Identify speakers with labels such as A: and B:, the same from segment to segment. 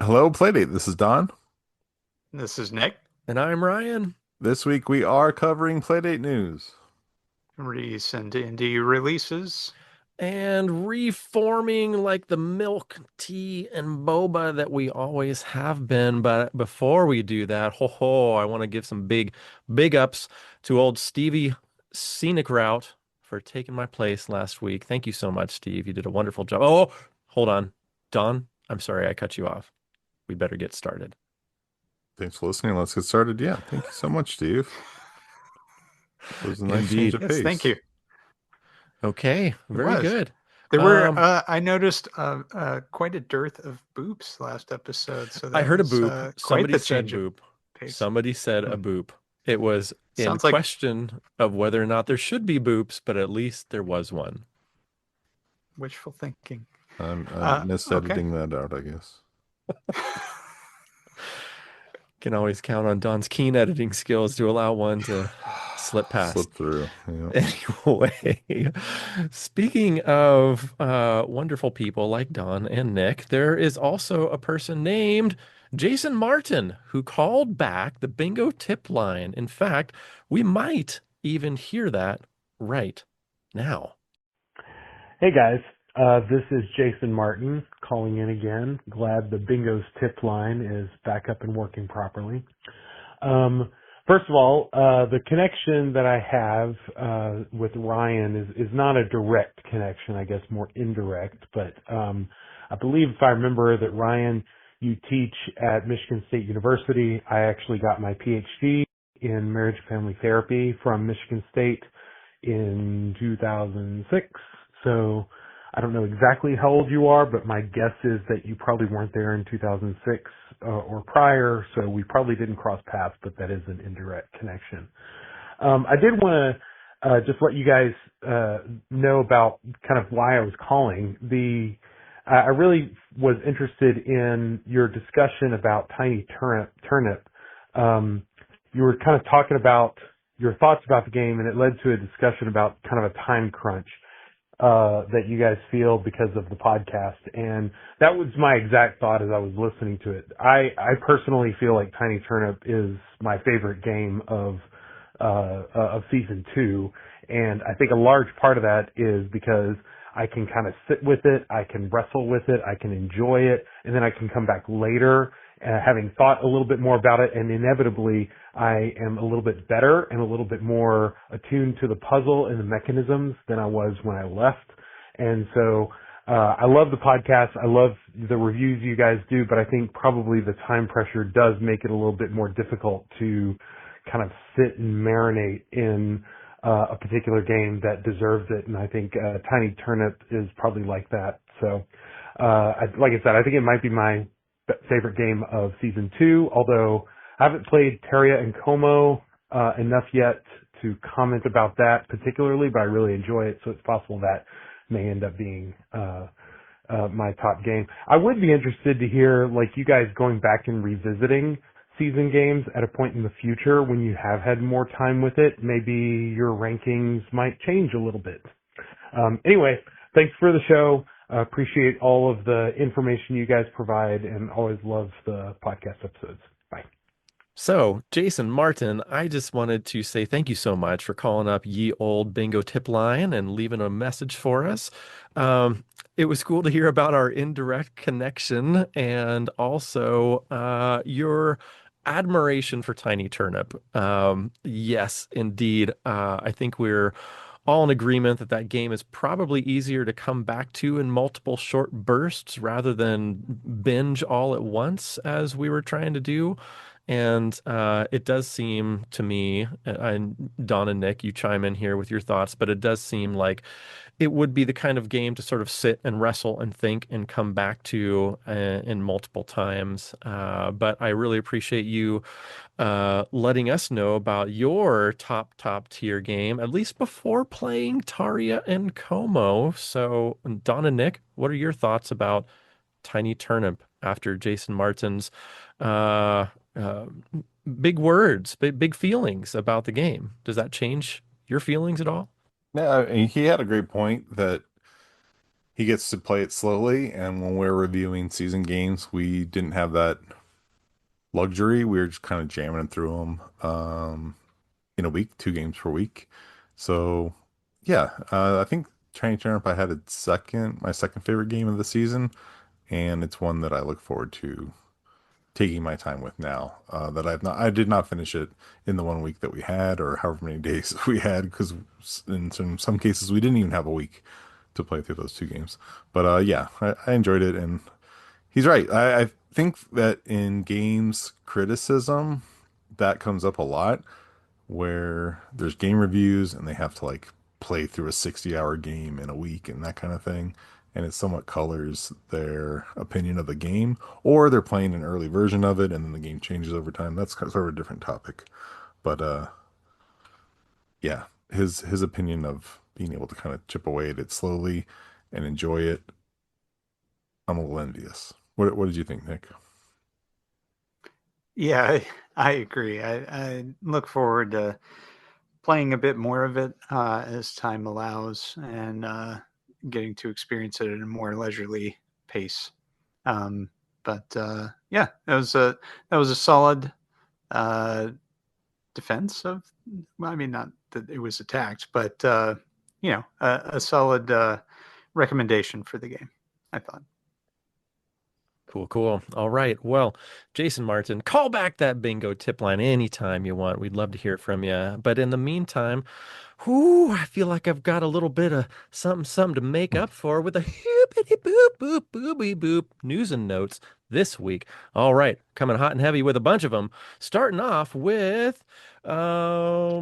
A: Hello, Playdate. This is Don.
B: This is Nick.
C: And I'm Ryan.
A: This week we are covering Playdate news.
B: Recent indie releases.
C: And reforming like the milk, tea, and boba that we always have been. But before we do that, I want to give some big ups to old Stevie Scenic Route for taking my place last week. Thank you so much, Steve. You did a wonderful job. Oh, hold on. Don, I'm sorry I cut you off. We better get started.
A: Thanks for listening. Let's get started. Yeah, thank you so much, Steve. It was a nice change
C: Indeed.
A: of
B: Yes, thank you.
A: pace.
C: Okay,
B: It
C: very
B: was.
C: good.
B: There were,
C: Um,
B: I noticed quite a dearth of boops last episode, so
C: I
B: that
C: heard a
B: was
C: boop.
B: quite
C: Somebody
B: the
C: said
B: change of
C: boop.
B: pace.
C: Somebody said
B: Hmm.
C: a boop. It was in
B: Sounds like,
C: question of whether or not there should be boops, but at least there was one.
B: wishful thinking.
A: I'm
B: Okay.
A: misediting that out, I guess.
C: Can always count on Don's keen editing skills to allow one to slip past.
A: Slip through. Yeah.
C: Anyway, speaking of wonderful people like Don and Nick, there is also a person named Jason Martin who called back the bingo tip line. In fact, we might even hear that right now.
D: Hey guys, this is Jason Martin calling in again. Glad the Bingo's tip line is back up and working properly. First of all, the connection that I have with Ryan is not a direct connection, I guess more indirect, but I believe if I remember that Ryan, you teach at Michigan State University. I actually got my PhD in marriage and family therapy from Michigan State in 2006. So I don't know exactly how old you are, but my guess is that you probably weren't there in 2006 or prior, so we probably didn't cross paths, but that is an indirect connection. I did want to just let you guys know about kind of why I was calling. I really was interested in your discussion about Tiny Turnip. You were kind of talking about your thoughts about the game, and it led to a discussion about kind of a time crunch that you guys feel because of the podcast. And that was my exact thought as I was listening to it. I personally feel like Tiny Turnip is my favorite game of season two. And I think a large part of that is because I can kind of sit with it, I can wrestle with it, I can enjoy it, and then I can come back later having thought a little bit more about it, and inevitably I am a little bit better and a little bit more attuned to the puzzle and the mechanisms than I was when I left. And so I love the podcast. I love the reviews you guys do, but I think probably the time pressure does make it a little bit more difficult to kind of sit and marinate in a particular game that deserves it. And I think Tiny Turnip is probably like that. So like I said, I think it might be my favorite game of season two, although I haven't played Terra and Como enough yet to comment about that particularly, but I really enjoy it, so it's possible that may end up being my top game. I would be interested to hear like you guys going back and revisiting season games at a point in the future when you have had more time with it. Maybe your rankings might change a little bit. Anyway, thanks for the show. Appreciate all of the information you guys provide and always love the podcast episodes. Bye.
C: So, Jason Martin, I just wanted to say thank you so much for calling up ye old bingo tip line and leaving a message for us. It was cool to hear about our indirect connection and also your admiration for Tiny Turnip. Yes, indeed. I think we're all in agreement that that game is probably easier to come back to in multiple short bursts rather than binge all at once as we were trying to do. And it does seem to me, and Don and Nick, you chime in here with your thoughts, but it does seem like it would be the kind of game to sort of sit and wrestle and think and come back to in multiple times. But I really appreciate you letting us know about your top tier game, at least before playing Taria and Como. So, Don and Nick, what are your thoughts about Tiny Turnip after Jason Martin's uh, uh, big words, big feelings about the game? Does that change your feelings at all?
A: Yeah, he had a great point that he gets to play it slowly. And when we're reviewing season games, we didn't have that luxury. We were just kind of jamming through them in a week, 2 games per week. So yeah, I think Training Turnip I had my second favorite game of the season, and it's one that I look forward to taking my time with now. That I did not finish it in the 1 week that we had, or however many days we had, because in some cases we didn't even have a week to play through those 2 games. But yeah, I enjoyed it, and he's right. I think that in games criticism, that comes up a lot where there's game reviews and they have to like play through a 60-hour game in a week and that kind of thing. And it somewhat colors their opinion of the game, or they're playing an early version of it and then the game changes over time. That's kind of sort of a different topic. But yeah, his opinion of being able to kind of chip away at it slowly and enjoy it, I'm a little envious. What did you think, Nick?
B: Yeah, I agree. I look forward to playing a bit more of it as time allows, and getting to experience it at a more leisurely pace. But yeah, that was a solid uh, defense of. Well, I mean, not that it was attacked, but a solid recommendation for the game, I thought.
C: Cool, cool. All right. Well, Jason Martin, call back that bingo tip line anytime you want. We'd love to hear from you. But in the meantime, whoo, I feel like I've got a little bit of something to make up for with a hoopity boop boop booby boop news and notes this week. All right, coming hot and heavy with a bunch of them. Starting off with, well,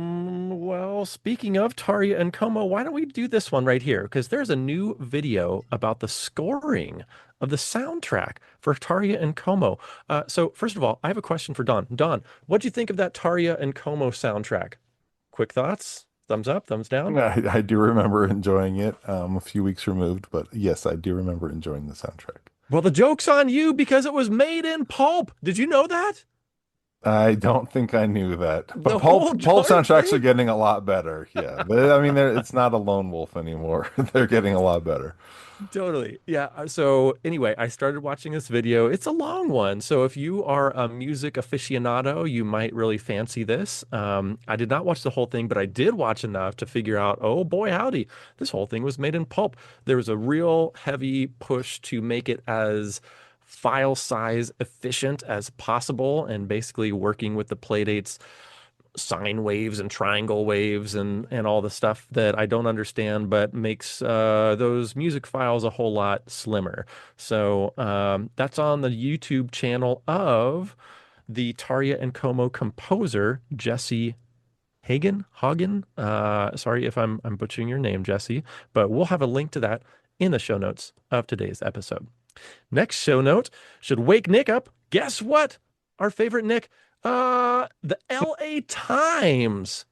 C: speaking of Tarja and Como, why don't we do this one right here? Because there's a new video about the scoring of the soundtrack for Tarja and Como. So first of all, I have a question for Don. Don, what do you think of that Tarja and Como soundtrack? Quick thoughts? Thumbs up, thumbs down?
A: I do remember enjoying it, a few weeks removed, but yes, I do remember enjoying the soundtrack.
C: Well, the joke's on you because it was made in pulp. Did you know that?
A: I don't think I knew that, but
C: The whole
A: pulp
C: darn
A: soundtracks are
C: thing?
A: getting a lot better. Yeah, I mean, it's not a lone wolf anymore. They're getting a lot better.
C: Totally. Yeah. So anyway, I started watching this video. It's a long one. So if you are a music aficionado, you might really fancy this. I did not watch the whole thing, but I did watch enough to figure out, oh boy, howdy, this whole thing was made in pulp. There was a real heavy push to make it as file size efficient as possible and basically working with the Playdate's sine waves and triangle waves and all the stuff that I don't understand, but makes those music files a whole lot slimmer. So that's on the YouTube channel of the Tarja and Como composer Jesse Hagen. Sorry if I'm butchering your name, Jesse, but we'll have a link to that in the show notes of today's episode. Next show note should wake Nick up. Guess what? Our favorite Nick, the LA Times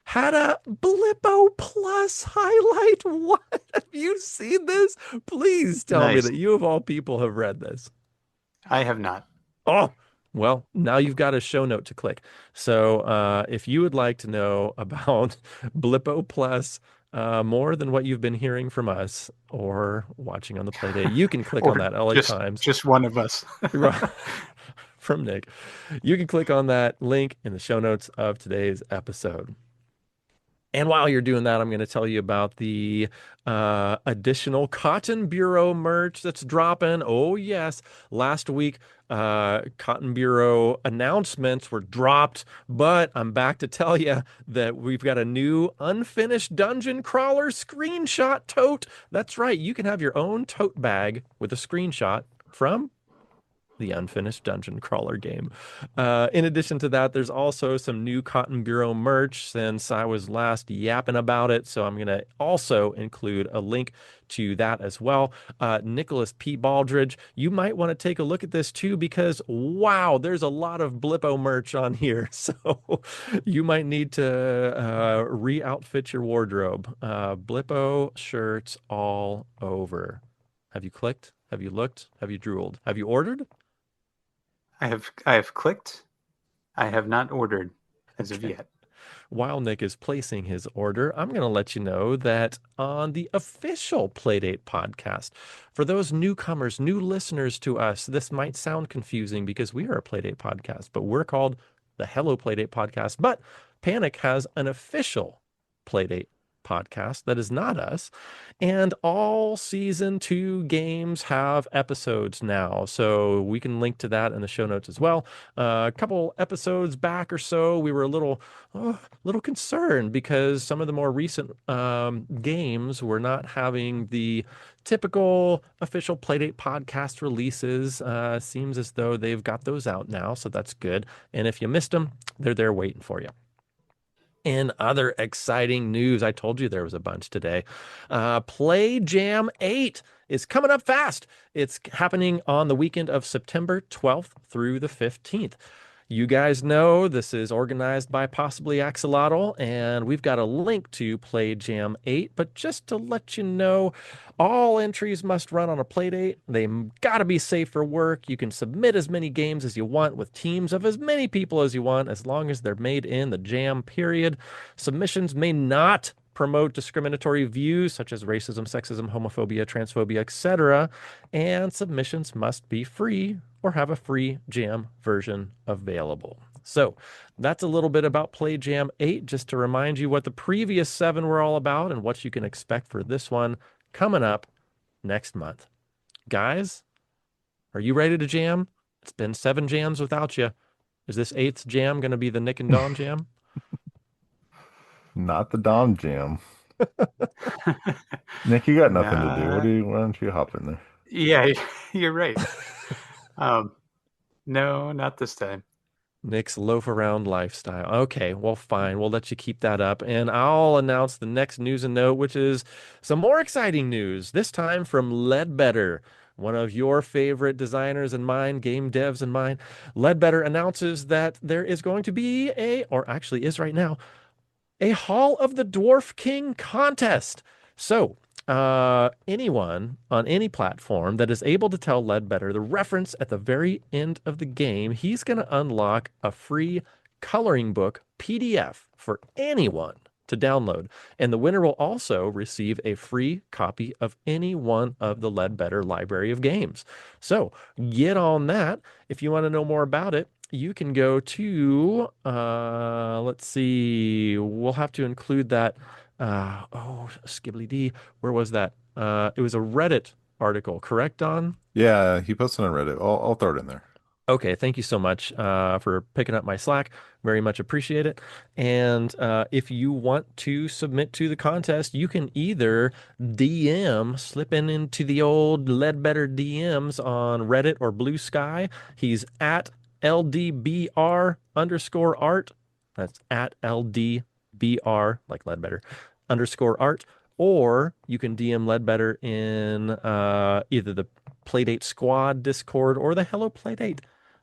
C: had a Blippo Plus highlight. What? Have you seen this? Please tell me
B: Nice.
C: that you of all people have read this.
B: I have not.
C: Oh, well, now you've got a show note to click. So if you would like to know about Blippo Plus more than what you've been hearing from us or watching on the Playdate, you can click on
B: Or
C: that LA Times
B: just one of us.
C: from Nick. You can click on that link in the show notes of today's episode. And while you're doing that, I'm going to tell you about the additional Cotton Bureau merch that's dropping. Oh, yes. Last week, Cotton Bureau announcements were dropped, but I'm back to tell you that we've got a new unfinished dungeon crawler screenshot tote. That's right. You can have your own tote bag with a screenshot from the unfinished dungeon crawler game. In addition to that, there's also some new Cotton Bureau merch since I was last yapping about it. So I'm going to also include a link to that as well. Nicholas P. Baldridge, you might want to take a look at this too, because wow, there's a lot of Blippo merch on here. So you might need to re-outfit your wardrobe. Blippo shirts all over. Have you clicked? Have you looked? Have you drooled? Have you ordered?
B: I have clicked. I have not ordered as of yet.
C: while Nick is placing his order, I'm going to let you know that on the official Playdate podcast, for those newcomers, new listeners to us, this might sound confusing because we are a Playdate podcast, but we're called the Hello Playdate podcast. But Panic has an official Playdate podcast that is not us. And all season 2 games have episodes now. So we can link to that in the show notes as well. A couple episodes back or so, we were a little concerned because some of the more recent games were not having the typical official Playdate podcast releases. Seems as though they've got those out now. So that's good. And if you missed them, they're there waiting for you. In other exciting news, I told you there was a bunch today. Play Jam 8 is coming up fast. It's happening on the weekend of September 12th through the 15th. You guys know this is organized by Possibly Axolotl, and we've got a link to Play Jam 8. But just to let you know, all entries must run on a Playdate. They got to be safe for work. You can submit as many games as you want with teams of as many people as you want, as long as they're made in the Jam period. Submissions may not promote discriminatory views such as racism, sexism, homophobia, transphobia, etc. And submissions must be free or have a free Jam version available. So that's a little bit about Play Jam 8, just to remind you what the previous 7 were all about and what you can expect for this one coming up next month. Guys, are you ready to jam? It's been 7 jams without you. Is this 8th jam going to be the Nick and Dom jam?
A: Not the Dom Jam. Nick, you got nothing to do. Why don't you hop in there?
B: Yeah, you're right. No, not this time.
C: Nick's loaf around lifestyle. Okay, well, fine. We'll let you keep that up. And I'll announce the next news and note, which is some more exciting news, this time from Ledbetter, one of your favorite designers and mine, game devs and mine. Ledbetter announces that there is going to be or actually is right now, a Hall of the Dwarf King contest. So, anyone on any platform that is able to tell Ledbetter the reference at the very end of the game, he's going to unlock a free coloring book PDF for anyone to download. And the winner will also receive a free copy of any one of the Ledbetter library of games. So get on that. If you want to know more about it, you can go to, let's see, we'll have to include that. Skibbly D, where was that? It was a Reddit article, correct, Don?
A: Yeah, he posted on Reddit. I'll throw it in there.
C: Okay, thank you so much for picking up my slack. Very much appreciate it. And if you want to submit to the contest, you can either slip into the old Ledbetter DMs on Reddit or Blue Sky. He's at LDBR_art. That's at LDBR, like Ledbetter, _art. Or you can DM Ledbetter in either the Playdate Squad Discord or the Hello Playdate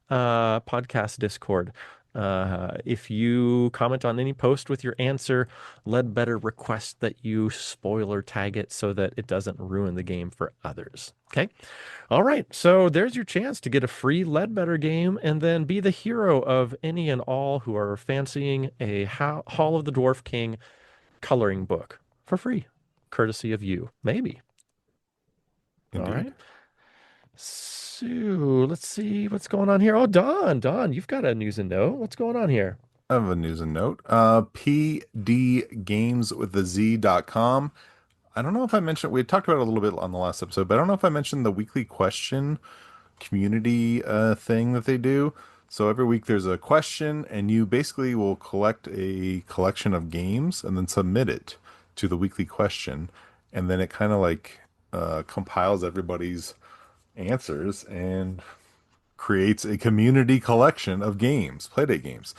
C: podcast Discord. If you comment on any post with your answer, Ledbetter requests that you spoiler tag it so that it doesn't ruin the game for others. Okay. All right. So there's your chance to get a free Ledbetter game and then be the hero of any and all who are fancying a Hall of the Dwarf King coloring book for free, courtesy of you, maybe.
A: Indeed.
C: All right. So let's see what's going on here. Oh, Don, you've got a news and note. What's going on here?
A: I have a news and note. pdgameswithaz.com. I don't know if I mentioned, we talked about it a little bit on the last episode, but I don't know if I mentioned the weekly question community thing that they do. So every week there's a question, and you basically will collect a collection of games and then submit it to the weekly question. And then it kind of like compiles everybody's answers and creates a community collection of games, Playdate games.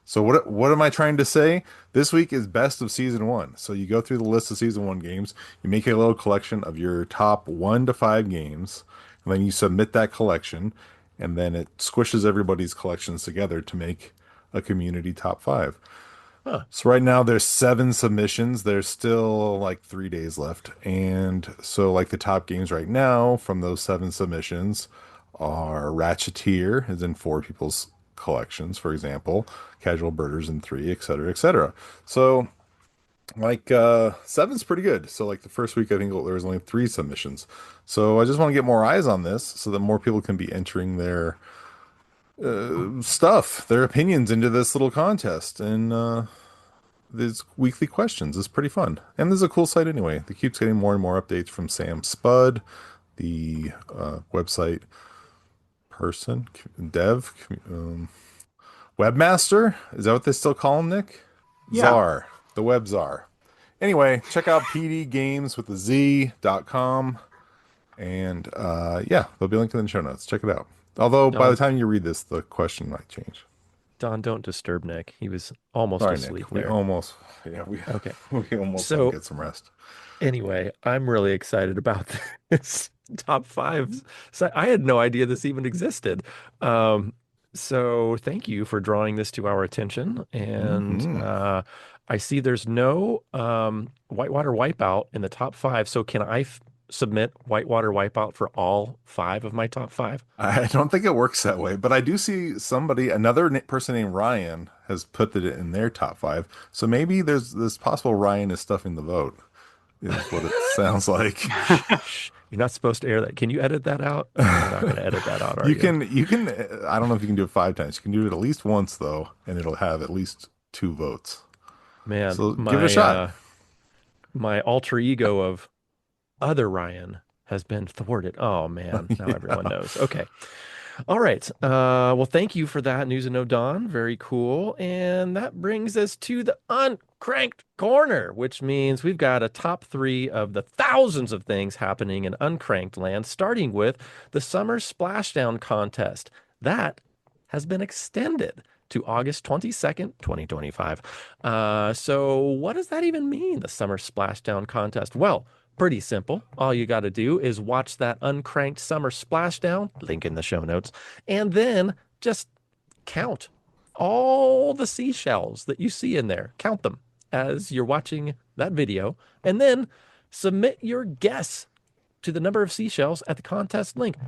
A: So what am I trying to say? This week is best of season 1. So you go through the list of season 1 games, you make a little collection of your top 1 to 5 games, and then you submit that collection, and then it squishes everybody's collections together to make a community top 5.
C: Huh.
A: So right now there's 7 submissions. There's still like 3 days left. And so like the top games right now from those 7 submissions are Ratcheteer, as in 4 people's collections, for example, Casual Birders and 3, etc., etc. So, like, 7's pretty good. So, like, the first week, I think there was only 3 submissions. So, I just want to get more eyes on this so that more people can be entering their stuff, their opinions into this little contest. And these weekly questions is pretty fun. And this is a cool site anyway. It keeps getting more and more updates from Sam Spud, the website person, dev, webmaster. Is that what they still call him, Nick?
B: Yeah.
A: Czar, the web czar. Anyway, check out pdgames with the z.com. And yeah, there'll be a link in the show notes. Check it out. Although by the time you read this, the question might change.
C: Don, don't disturb Nick. He was almost
A: Sorry,
C: asleep
A: Nick.
C: there.
A: We almost get some rest.
C: Anyway, I'm really excited about this top 5. So I had no idea this even existed. So thank you for drawing this to our attention. And I see there's no Whitewater Wipeout in the top 5. So can I submit Whitewater Wipeout for all 5 of my top 5?
A: I don't think it works that way, but I do see another person named Ryan has put it in their top 5. So maybe there's this possible Ryan is stuffing the vote, is what it sounds like.
C: You're not supposed to air that. Can you edit that out? You're not going to edit that out, are you?
A: You can, I don't know if you can do it 5 times. You can do it at least once, though, and it'll have at least 2 votes.
C: Man,
A: so give it a shot.
C: My alter ego of other Ryan has been thwarted. Oh, man. Now everyone knows. Okay. All right. Well, thank you for that news and no Don. Very cool. And that brings us to the uncranked corner, which means we've got a top 3 of the thousands of things happening in uncranked land, starting with the Summer Splashdown contest. That has been extended to August 22nd, 2025. So what does that even mean, the Summer Splashdown contest? Well, pretty simple. All you got to do is watch that uncranked Summer Splashdown, link in the show notes, and then just count all the seashells that you see in there. Count them as you're watching that video, and then submit your guess to the number of seashells at the contest link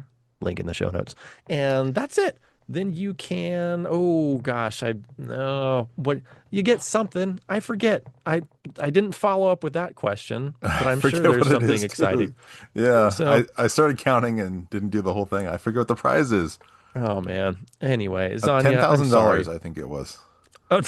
C: in the show notes. And that's it. Then you can, what you get something. I forget. I didn't follow up with that question, but I'm sure there's something exciting.
A: Yeah.
C: So,
A: I started counting and didn't do the whole thing. I forget what the prize is.
C: Oh man. Anyway, Zanya,
A: $10,000, I think it was.
C: Oh,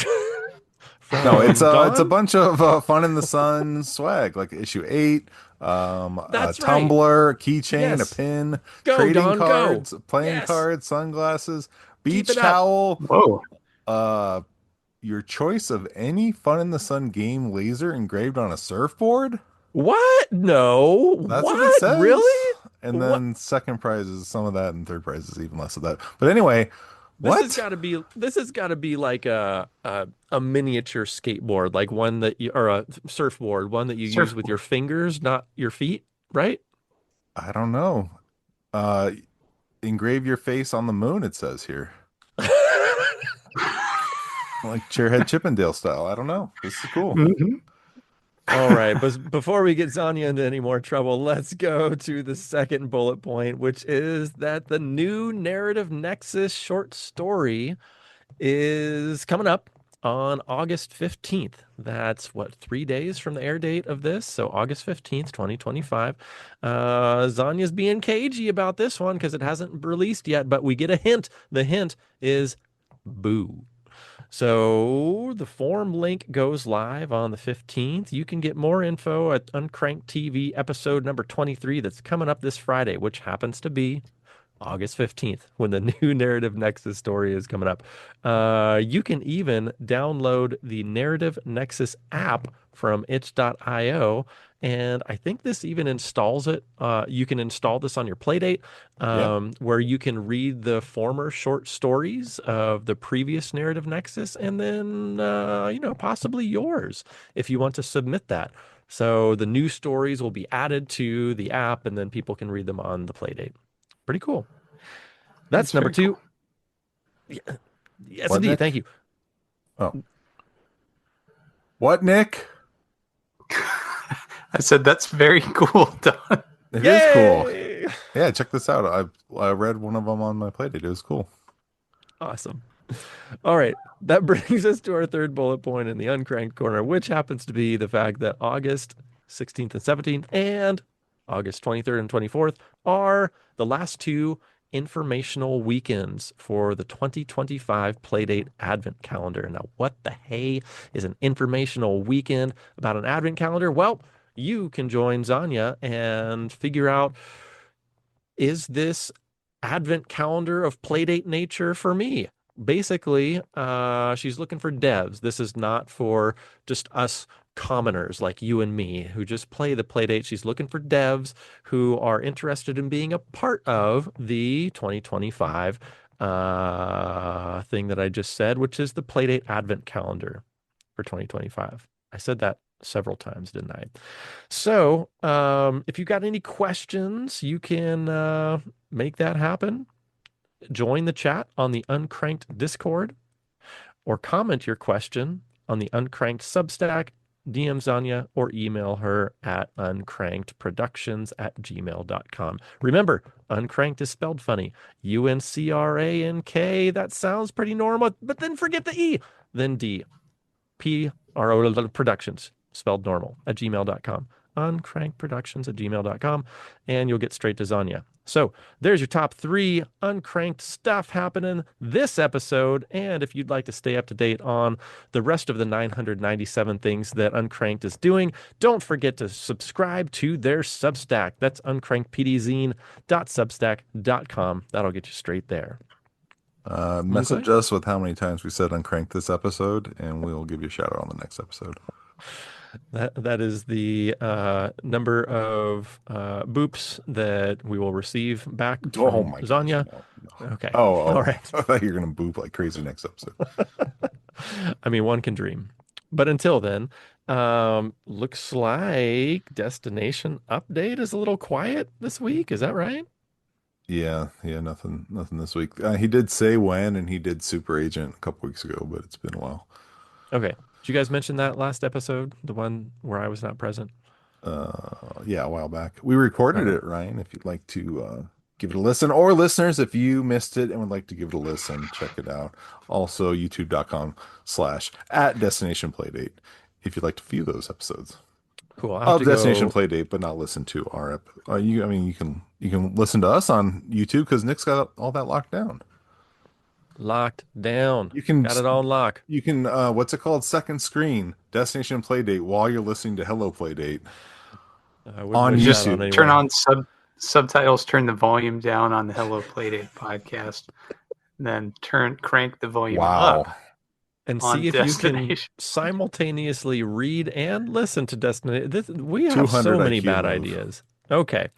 A: no, it's a bunch of Fun in the Sun swag, like issue 8,
C: That's
A: a tumbler, keychain,
C: Yes.
A: a pin,
C: Go,
A: trading
C: Don,
A: cards,
C: go.
A: playing
C: Yes.
A: cards, sunglasses,
C: Keep
A: beach
C: it up.
A: towel.
B: Whoa.
A: Your choice of any Fun in the Sun game laser engraved on a surfboard.
C: What? No.
A: That's
C: what
A: it says.
C: Really?
A: And then second prize is some of that, and third prize is even less of that. But anyway,
C: This has got to be like a miniature skateboard, like one that or a surfboard, one that you use with your fingers, not your feet, right?
A: I don't know. Engrave your face on the moon, it says here. Like Chairhead Chippendale style. I don't know. This is cool.
B: Mm-hmm.
C: All right, but before we get Zanya into any more trouble, let's go to the second bullet point, which is that the new Narrative Nexus short story is coming up on August 15th. That's 3 days from the air date of this. So August 15th, 2025. Zanya's being cagey about this one because it hasn't released yet, but we get a hint. The hint is boo. So the form link goes live on the 15th. You can get more info at Uncranked TV episode number 23 that's coming up this Friday, which happens to be August 15th when the new Narrative Nexus story is coming up. You can even download the Narrative Nexus app from itch.io, and I think this even installs it. You can install this on your Playdate, where you can read the former short stories of the previous Narrative Nexus, and then possibly yours if you want to submit that. So the new stories will be added to the app, and then people can read them on the Playdate. Pretty cool. That's number 2. Cool. Yeah. Yes,
A: what,
C: indeed.
A: Nick?
C: Thank you.
A: Oh. What, Nick?
B: I said that's very cool, Don.
A: It is cool. Yeah, check this out. I read one of them on my Playdate. It was cool.
C: Awesome. All right. That brings us to our third bullet point in the uncranked corner, which happens to be the fact that August 16th and 17th and August 23rd and 24th are the last two informational weekends for the 2025 Playdate Advent Calendar. Now, what the hey is an informational weekend about an Advent calendar? Well, you can join Zanya and figure out, is this Advent calendar of Playdate nature for me? Basically, she's looking for devs. This is not for just us commoners like you and me who just play the Playdate. She's looking for devs who are interested in being a part of the 2025 thing that I just said, which is the Playdate Advent calendar for 2025. I said that several times, didn't I? So, if you got any questions, you can make that happen. Join the chat on the Uncranked Discord or comment your question on the Uncranked Substack, DM Zanya, or email her at uncrankedproductions@gmail.com. Remember, Uncranked is spelled funny. UNCRANK. That sounds pretty normal, but then forget the E. Then D. PRO Productions, spelled normal, at gmail.com. Uncrankedproductions@gmail.com, and you'll get straight to Zanya. So there's your top 3 uncranked stuff happening this episode. And if you'd like to stay up to date on the rest of the 997 things that Uncranked is doing, don't forget to subscribe to their Substack. That's uncrankedpdzine.substack.com. That'll get you straight there.
A: Message us with how many times we said uncrank this episode, and we'll give you a shout out on the next episode.
C: That is the number of boops that we will receive back from Zanya.
A: Gosh, no.
C: Okay.
A: All
C: right.
A: I thought you were gonna boop like crazy next episode.
C: I mean, one can dream. But until then, looks like Destination Update is a little quiet this week. Is that right?
A: Yeah, nothing this week. He did say when, and he did Super Agent a couple weeks ago, but it's been a while.
C: Okay. Did you guys mention that last episode, the one where I was not present?
A: Yeah, a while back. We recorded it, Ryan, if you'd like to give it a listen. Or listeners, if you missed it and would like to give it a listen, check it out. Also, youtube.com/@Destination Playdate if you'd like to view those episodes.
C: Cool.
A: Of Destination Playdate, but not listen to our you can listen to us on YouTube because Nick's got all that locked down.
C: Locked down.
A: You can
C: got it all in lock.
A: You can what's it called? Second screen Destination Playdate while you're listening to Helloplaydatepodcast on YouTube.
B: Turn on subtitles. Turn the volume down on the Helloplaydatepodcast. Then crank the volume up.
C: And see if you can simultaneously read and listen to Destination. We have so many bad ideas. Okay.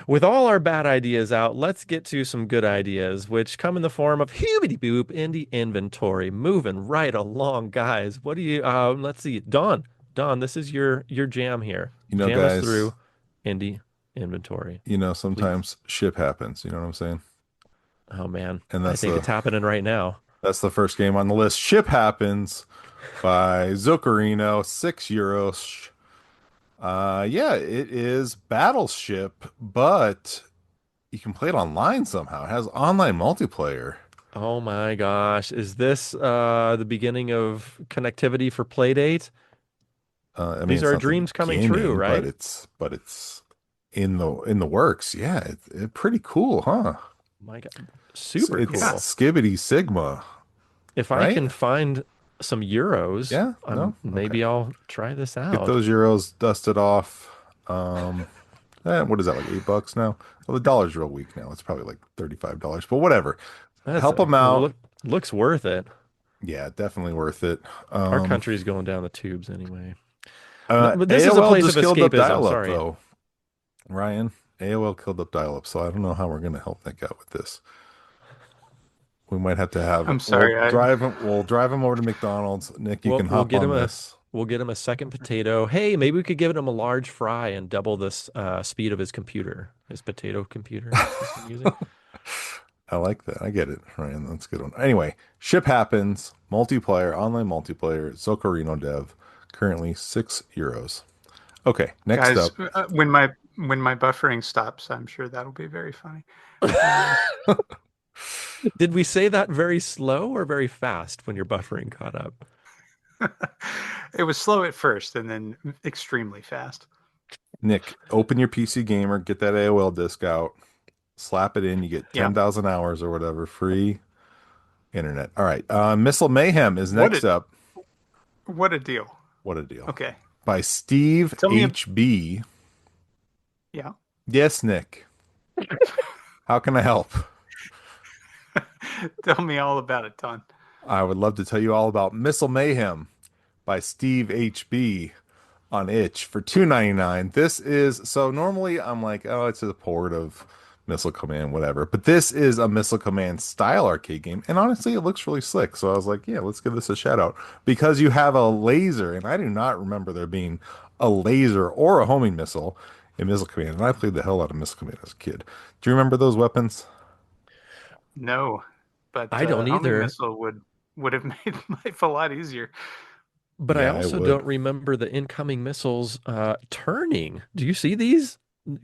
C: With all our bad ideas out, let's get to some good ideas, which come in the form of Hoobity Boop Indie Inventory. Moving right along, guys. What do you, let's see. Don, this is your jam here. Jam
A: guys,
C: us through Indie Inventory.
A: Sometimes shit happens. You know what I'm saying?
C: Oh, man. And I think it's happening right now.
A: That's the first game on the list. Ship Happens by Zuccarino, €6. Yeah, it is Battleship, but you can play it online somehow. It has online multiplayer.
C: Oh my gosh. Is this the beginning of connectivity for Playdate?
A: I mean,
C: these are dreams coming true, right?
A: But it's in the works. Yeah, it's pretty cool, huh?
C: My God. Super cool.
A: Skibbity Sigma.
C: If I can find some euros, maybe I'll try this out.
A: Get those euros dusted off. What is that, like $8 now? Well, the dollar's real weak now. It's probably like $35, but whatever. Help them out.
C: Looks worth it.
A: Yeah, definitely worth it.
C: Our country's going down the tubes anyway.
A: But this is a place of escapism. Sorry, though, Ryan. AOL killed up dial-up, so I don't know how we're going to help Nick out with this. We might have to have.
B: I'm sorry.
A: We'll drive him over to McDonald's. Nick, you can hop on this.
C: We'll get him a second potato. Hey, maybe we could give him a large fry and double the speed of his computer, his potato computer.
A: I like that. I get it, Ryan. That's a good one. Anyway, Ship Happens, multiplayer, online multiplayer, Zuccarino dev, currently €6. Okay, next
B: Guys,
A: up.
B: When my buffering stops, I'm sure that'll be very funny.
C: Did we say that very slow or very fast when your buffering caught up?
B: It was slow at first and then extremely fast.
A: Nick, open your PC Gamer, get that AOL disk out, slap it in, you get
B: Yeah.
A: 10,000 hours or whatever, free internet. All right. Missile Mayhem is
B: What
A: next
B: a
A: up.
B: what a deal.
A: What a deal.
B: Okay.
A: By Steve
B: Tell me.
A: HB.
B: Yeah.
A: Yes, Nick. How can I help?
B: Tell me all about it, Ton.
A: I would love to tell you all about Missile Mayhem by Steve HB on itch for $2.99. This is so normally I'm like, oh, it's a port of Missile Command, whatever. But this is a Missile Command style arcade game, and honestly, it looks really slick. So I was like, yeah, let's give this a shout out because you have a laser, and I do not remember there being a laser or a homing missile in Missile Command. And I played the hell out of Missile Command as a kid. Do you remember those weapons?
B: No, but
C: I don't
B: homing
C: either,
B: missile would have made life a lot easier.
C: but I
A: Yeah, it
C: also
A: would.
C: don't remember the incoming missiles turning. Do you see these?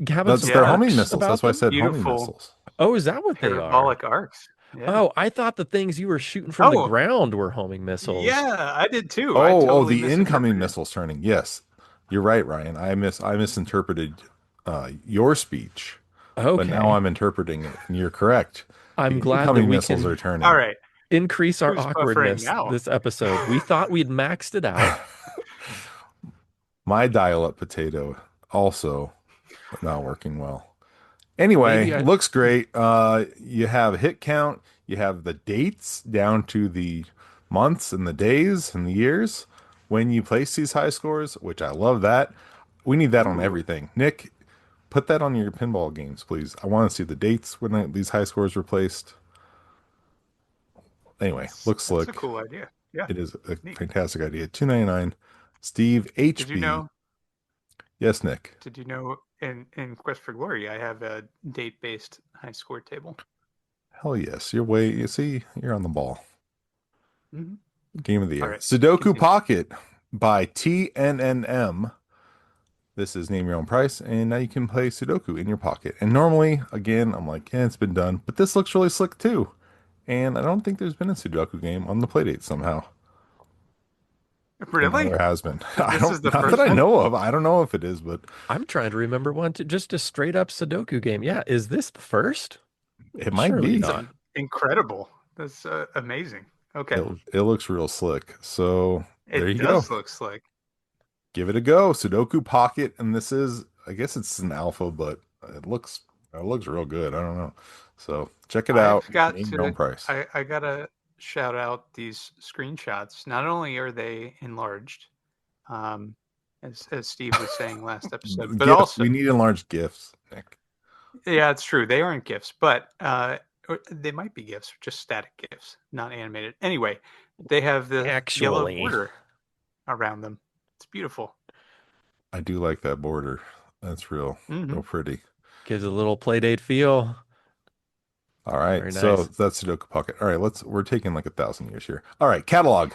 C: Having
A: That's
C: some
A: their
B: Yeah,
A: homing
C: arcs
A: missiles.
C: about
A: That's why I
C: them?
A: said homing
B: beautiful
A: missiles.
C: Oh, is that what they are?
B: parabolic arcs. Yeah.
C: Oh, I thought the things you were shooting from the
B: Oh,
C: ground were homing missiles.
B: yeah, I did too. I
A: Oh,
B: totally
A: the incoming
B: misinterpreted.
A: missiles turning. Yes, you're right, Ryan. I misinterpreted your speech, but now
C: Okay.
A: I'm interpreting it, and you're correct.
C: I'm
A: The
C: glad that
A: incoming
C: we
A: missiles
C: can
A: are turning.
B: All right,
C: increase our
B: who's buffering
C: awkwardness
B: now?
C: this episode. We thought we'd maxed it out.
A: My dial-up potato also not working well. Anyway,
C: Maybe I
A: looks great. You have hit count, you have the dates down to the months and the days and the years when you place these high scores, which I love that. We need that on
B: Ooh,
A: everything. Nick, put that on your pinball games, please. I want to see the dates when these high scores were placed. Anyway, looks
B: that's a
A: slick.
B: cool idea. Yeah,
A: It is a
B: neat.
A: fantastic idea. 299. Steve
B: Did you
A: HB.
B: know?
A: Yes, Nick.
B: Did you know? In Quest for Glory, I have a date-based high score table.
A: Hell yes. You're way, you see, you're on the ball.
B: Hmm.
A: Game of the
B: All
A: year.
B: right,
A: Sudoku
B: continue.
A: Pocket by TNNM. This is name your own price, and now you can play Sudoku in your pocket. And normally, again, I'm like, yeah, it's been done, but this looks really slick too. And I don't think there's been a Sudoku game on the Playdate somehow. And now
B: Really?
A: there has been. I
B: This is
A: don't,
B: the
A: not that
B: first
A: I
B: one.
A: know of. I don't know if it is, but
C: I'm trying to remember one to just a straight up Sudoku game. Yeah, is this the first?
A: it might
C: Surely
A: be.
B: It's
C: not.
B: incredible. That's amazing. Okay,
A: It looks real slick. So there
B: it
A: you go.
B: does look slick.
A: Give it a go. Sudoku Pocket, and this is, I guess it's an alpha, but it looks real good. I don't know. So check it out.
B: I've got
A: Name your own
B: to.
A: price.
B: I gotta shout out these screenshots. Not only are they enlarged, um, as Steve was saying last episode, but
A: GIF.
B: also,
A: We need enlarged GIFs, Nick.
B: yeah, it's true. They aren't GIFs, but or they might be GIFs, just static GIFs, not animated. Anyway, they have the yellow
C: Actually,
B: border around them. It's beautiful.
A: I do like that border. That's
B: Hmm.
A: real pretty.
C: gives a little Playdate feel.
A: All right,
C: Very
A: so
C: nice.
A: that's Sudoku Pocket. All right, we're taking like 1,000 years here. All right, catalog.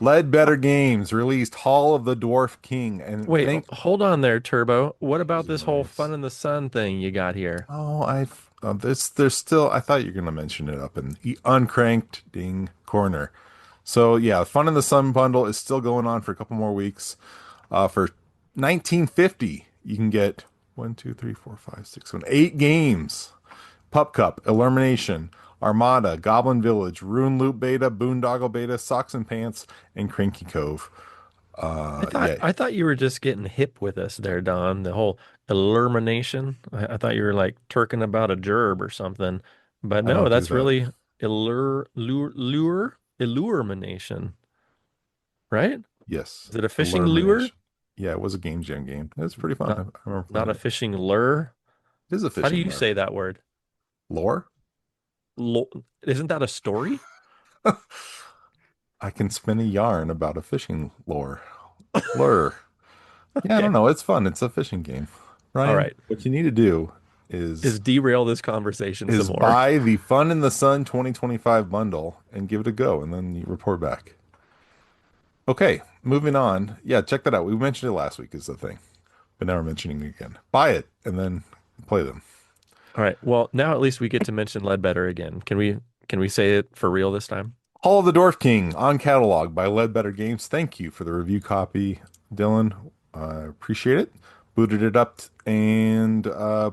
A: Ledbetter Games released Hall of the Dwarf King, and
C: Wait,
A: thank
C: hold on there, Turbo. What about
A: Jesus
C: this whole fun
A: Maurice.
C: in the sun thing you got here?
A: Oh, there's still. I thought you were gonna mention it up in the uncranked ding corner. So yeah, Fun in the Sun bundle is still going on for a couple more weeks. For 1950, you can get 8 games. Pup Cup, Illumination, Armada, Goblin Village, Rune Loop Beta, Boondoggle Beta, Socks and Pants, and Cranky Cove. Yeah,
C: I thought you were just getting hip with us there, Don. The whole illumination. I thought you were like turking about a gerb or something. But
A: I
C: no,
A: don't do
C: that's
A: that.
C: really illumination, right?
A: Yes,
C: Is it a fishing lure?
A: Illumination. Yeah, it was a game jam game. It's pretty fun.
C: Not
A: I remember
C: not
A: playing
C: a
A: it.
C: fishing lure.
A: It is a
C: How do
A: fishing
C: you
A: lure.
C: say that word?
A: Lore?
C: Isn't that a story?
A: I can spin a yarn about a fishing lure. Yeah, I don't
C: Okay.
A: know. It's fun. It's a fishing game.
C: All
A: Ryan,
C: right.
A: what you need to do
C: Is
A: is
C: derail this conversation some more.
A: buy the Fun in the Sun 2025 bundle and give it a go, and then you report back. Okay, moving on. Yeah, check that out. We mentioned it last week is the thing, but now we're mentioning it again. Buy it and then play them.
C: All right. Well, now at least we get to mention Ledbetter again. Can we say it for real this time?
A: Hall of the Dwarf King on catalog by Ledbetter Games. Thank you for the review copy, Dylan. Appreciate it. Booted it up and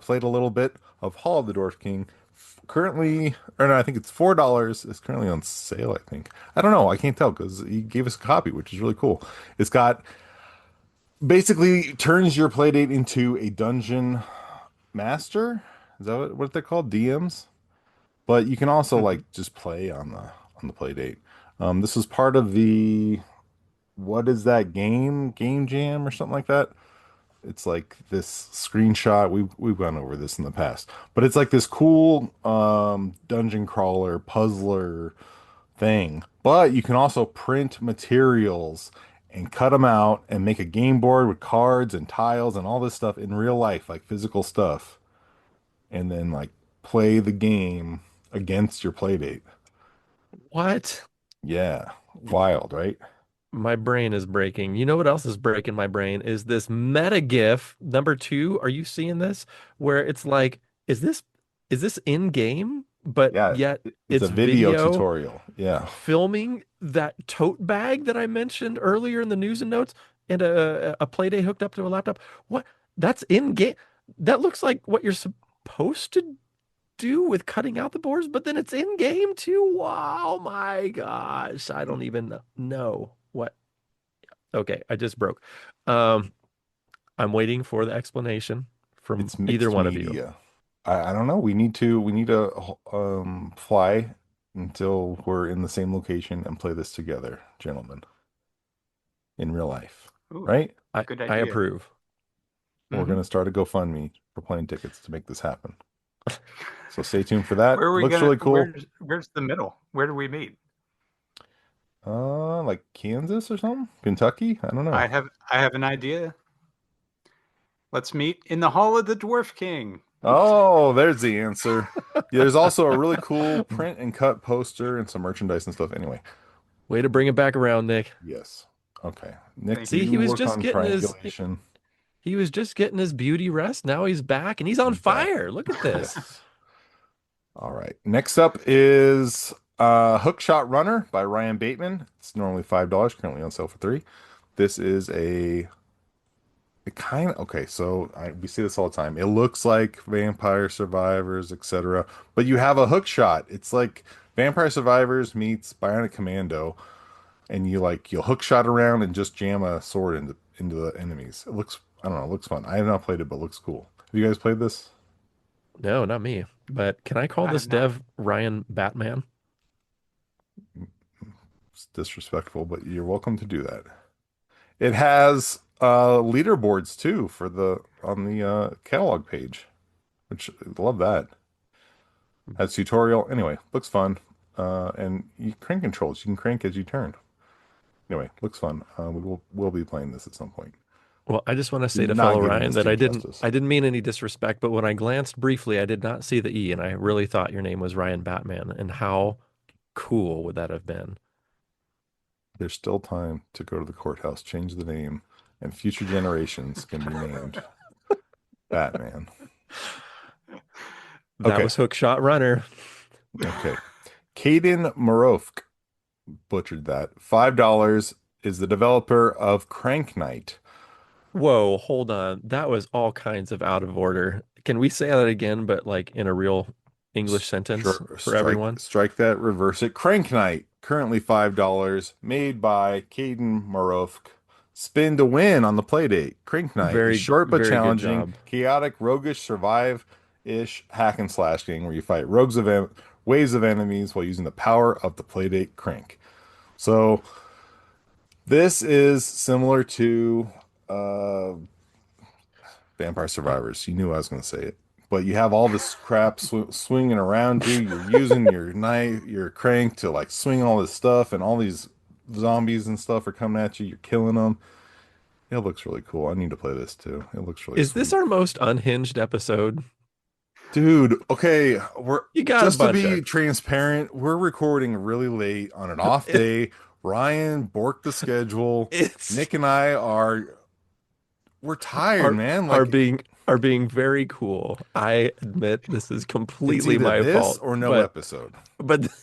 A: played a little bit of Hall of the Dwarf King. Currently, or no, I think it's $4. It's currently on sale, I think. I don't know. I can't tell because he gave us a copy, which is really cool. It's got basically turns your playdate into a dungeon master. Is that what they're called? DMs? But you can also
B: Mhm.
A: like just play on the play date. This is part of the what is that game jam or something like that. It's like this screenshot. We've gone over this in the past, but it's like this cool dungeon crawler puzzler thing. But you can also print materials and cut them out and make a game board with cards and tiles and all this stuff in real life, like physical stuff, and then like play the game against your playdate.
C: What?
A: Yeah, wild, right?
C: My brain is breaking. You know what else is breaking my brain is this meta GIF number two. Are you seeing this? Where it's like, is this in game, but
A: Yeah,
C: yet
A: it's a
C: it's
A: video
C: video
A: tutorial. Yeah,
C: filming that tote bag that I mentioned earlier in the news and notes and a Playdate hooked up to a laptop. What? That's in game. That looks like what you're supposed to do with cutting out the boards, but then it's in game too. Wow, my gosh. I don't even know what. Okay, I just broke. Um, I'm waiting for the explanation from
A: it's
C: either
A: mixed
C: one of you.
A: media. I don't know. We need to fly until we're in the same location and play this together, gentlemen, in real life.
B: Ooh,
A: Right?
C: I
B: good
C: I
B: idea.
C: approve.
A: We're
B: Hmm.
A: gonna start a GoFundMe for plane tickets to make this happen. So stay tuned for that.
B: Where are we
A: Looks
B: gonna?
A: really cool.
B: Where's the middle? Where do we meet?
A: Like Kansas or something? Kentucky? I don't know.
B: I have an idea. Let's meet in the Hall of the Dwarf King.
A: Oh, there's the answer. Yeah, there's also a really cool print and cut poster and some merchandise and stuff. Anyway,
C: Way to bring it back around, Nick.
A: yes. Okay. Nick,
B: Thank
C: See,
B: you.
A: you work on triangulation.
C: he was just getting his beauty rest. Now he's back and he's on
A: He's back.
C: fire. Look at this.
A: Yes. All right. Next up is Hookshot Runner by Ryan Bateman. It's normally $5, currently on sale for 3. This is it kind of okay, so we see this all the time. It looks like Vampire Survivors, etc. But you have a hook shot. It's like Vampire Survivors meets Bionic Commando, and you'll hook shot around and just jam a sword into the enemies. It looks I don't know, it looks fun. I have not played it, but it looks cool. Have you guys played this?
C: No, not me. But can I call
B: I
C: this
B: have not.
C: dev Ryan Batman?
A: It's disrespectful, but you're welcome to do that. It has leaderboards too for the on the catalog page, which I love that. Has tutorial. Anyway, looks fun. And you crank controls. You can crank as you turn. Anyway, looks fun. We'll be playing this at some point.
C: Well, I just want to say
A: You're
C: to
A: not
C: fellow
A: giving
C: Ryan
A: this
C: that
A: game
C: I didn't
A: justice.
C: I didn't mean any disrespect, but when I glanced briefly, I did not see the E, and I really thought your name was Ryan Batman. And how cool would that have been?
A: There's still time to go to the courthouse, change the name, and future generations can be named Batman.
C: That
A: Okay,
C: was Hookshot Runner.
A: okay. Caden Morofk butchered that. $5 is the developer of Crank Knight.
C: Whoa, hold on. That was all kinds of out of order. Can we say that again, but like in a real English sentence
A: Sure,
C: for everyone?
A: strike that, reverse it. Crank Knight, currently $5, made by Caden Morofk. Spin to win on the Playdate. Crank Knight is
C: Very,
A: short but
C: very good
A: challenging,
C: job.
A: chaotic, roguish, survive-ish hack and slash game where you fight waves of enemies while using the power of the Playdate Crank. So this is similar to uh, Vampire Survivors. You knew I was going to say it. But you have all this crap swinging around you. You're using your knife, your crank to like swing all this stuff, and all these zombies and stuff are coming at you. You're killing them. It looks really cool. I need to play this too. It looks really
C: Is this
A: sweet.
C: our most unhinged episode?
A: Dude, okay, we're
C: You got a
A: just to
C: bunch of
A: be transparent, we're recording really late on an off
C: it,
A: day. Ryan borked the schedule.
C: it's
A: Nick and I are we're tired,
C: are
A: man.
C: are
A: Like
C: being are being very cool. I admit this is
A: It's
C: completely
A: either
C: my
A: this
C: fault,
A: or no
C: but
A: episode.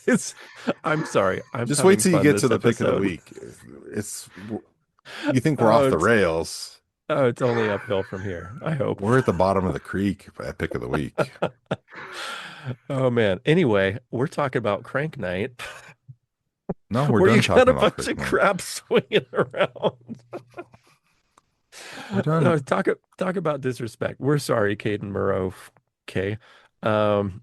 C: it's I'm sorry. I'm
A: Just wait
C: having
A: till you
C: fun
A: get to
C: this
A: the pick of the
C: episode.
A: week. It's you think we're
C: Oh,
A: off the rails.
C: it's only uphill from here, I hope.
A: We're at the bottom of the creek at pick of the week.
C: Oh man. Anyway, we're talking about Crank Night,
A: No, we're
C: where you
A: done
C: got
A: talking
C: a
A: about
C: bunch of
A: Crick Night.
C: crap swinging around.
A: We're done.
C: No, talk about disrespect. We're sorry, Caden Moreau. Okay. Um,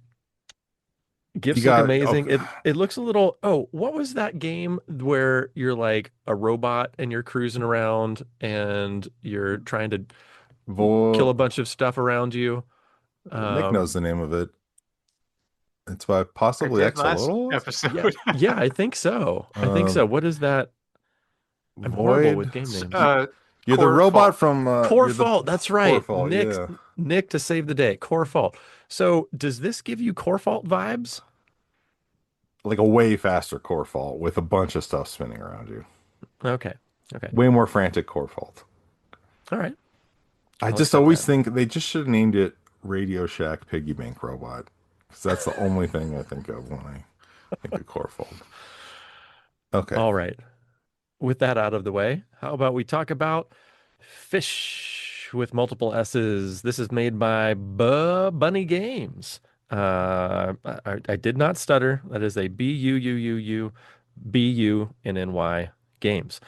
A: You
C: Gifts look
A: got
C: amazing.
A: okay.
C: It looks a little. Oh, what was that game where you're like a robot and you're cruising around and you're trying to kill
A: Vo
C: a bunch of stuff around you?
A: Nick knows
C: Um,
A: the name of it. It's by
B: I
A: possibly
B: did last
A: Axolotl.
C: yeah,
B: episode.
C: yeah, I think so. I think
A: Um,
C: so. What is that? I'm horrible with
A: Void.
C: game names.
B: uh,
A: You're the
B: Core
A: robot
B: Fault.
A: from
C: Core
A: you're the
C: Fault. That's
A: Core
C: right.
A: Fault, yeah.
C: Nick to save the day. Core Fault. So does this give you Core Fault vibes?
A: Like a way faster Core Fault with a bunch of stuff spinning around you.
C: Okay. Okay.
A: Way more frantic Core Fault.
C: All right.
A: I
C: I'll
A: just
C: accept
A: always
C: that.
A: think they just should have named it Radio Shack Piggy Bank Robot. Because that's the only thing I think of when I think of Core Fault. Okay.
C: All right. With that out of the way, how about we talk about Fish with multiple S's? This is made by Bunny Games. I did not stutter. That is a Buuuubunnny Games.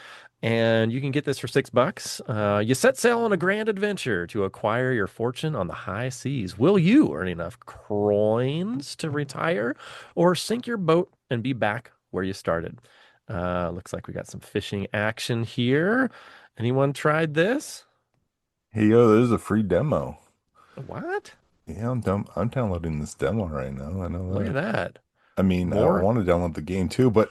C: And you can get this for $6. You set sail on a grand adventure to acquire your fortune on the high seas. Will you earn enough coins to retire or sink your boat and be back where you started? Looks like we got some fishing action here. Anyone tried this?
A: Hey, yo, there's a free demo.
C: What?
A: Yeah, I'm downloading this demo right now. I know
C: Look at
A: that.
C: that.
A: I mean, I
C: More?
A: want to download the game too, but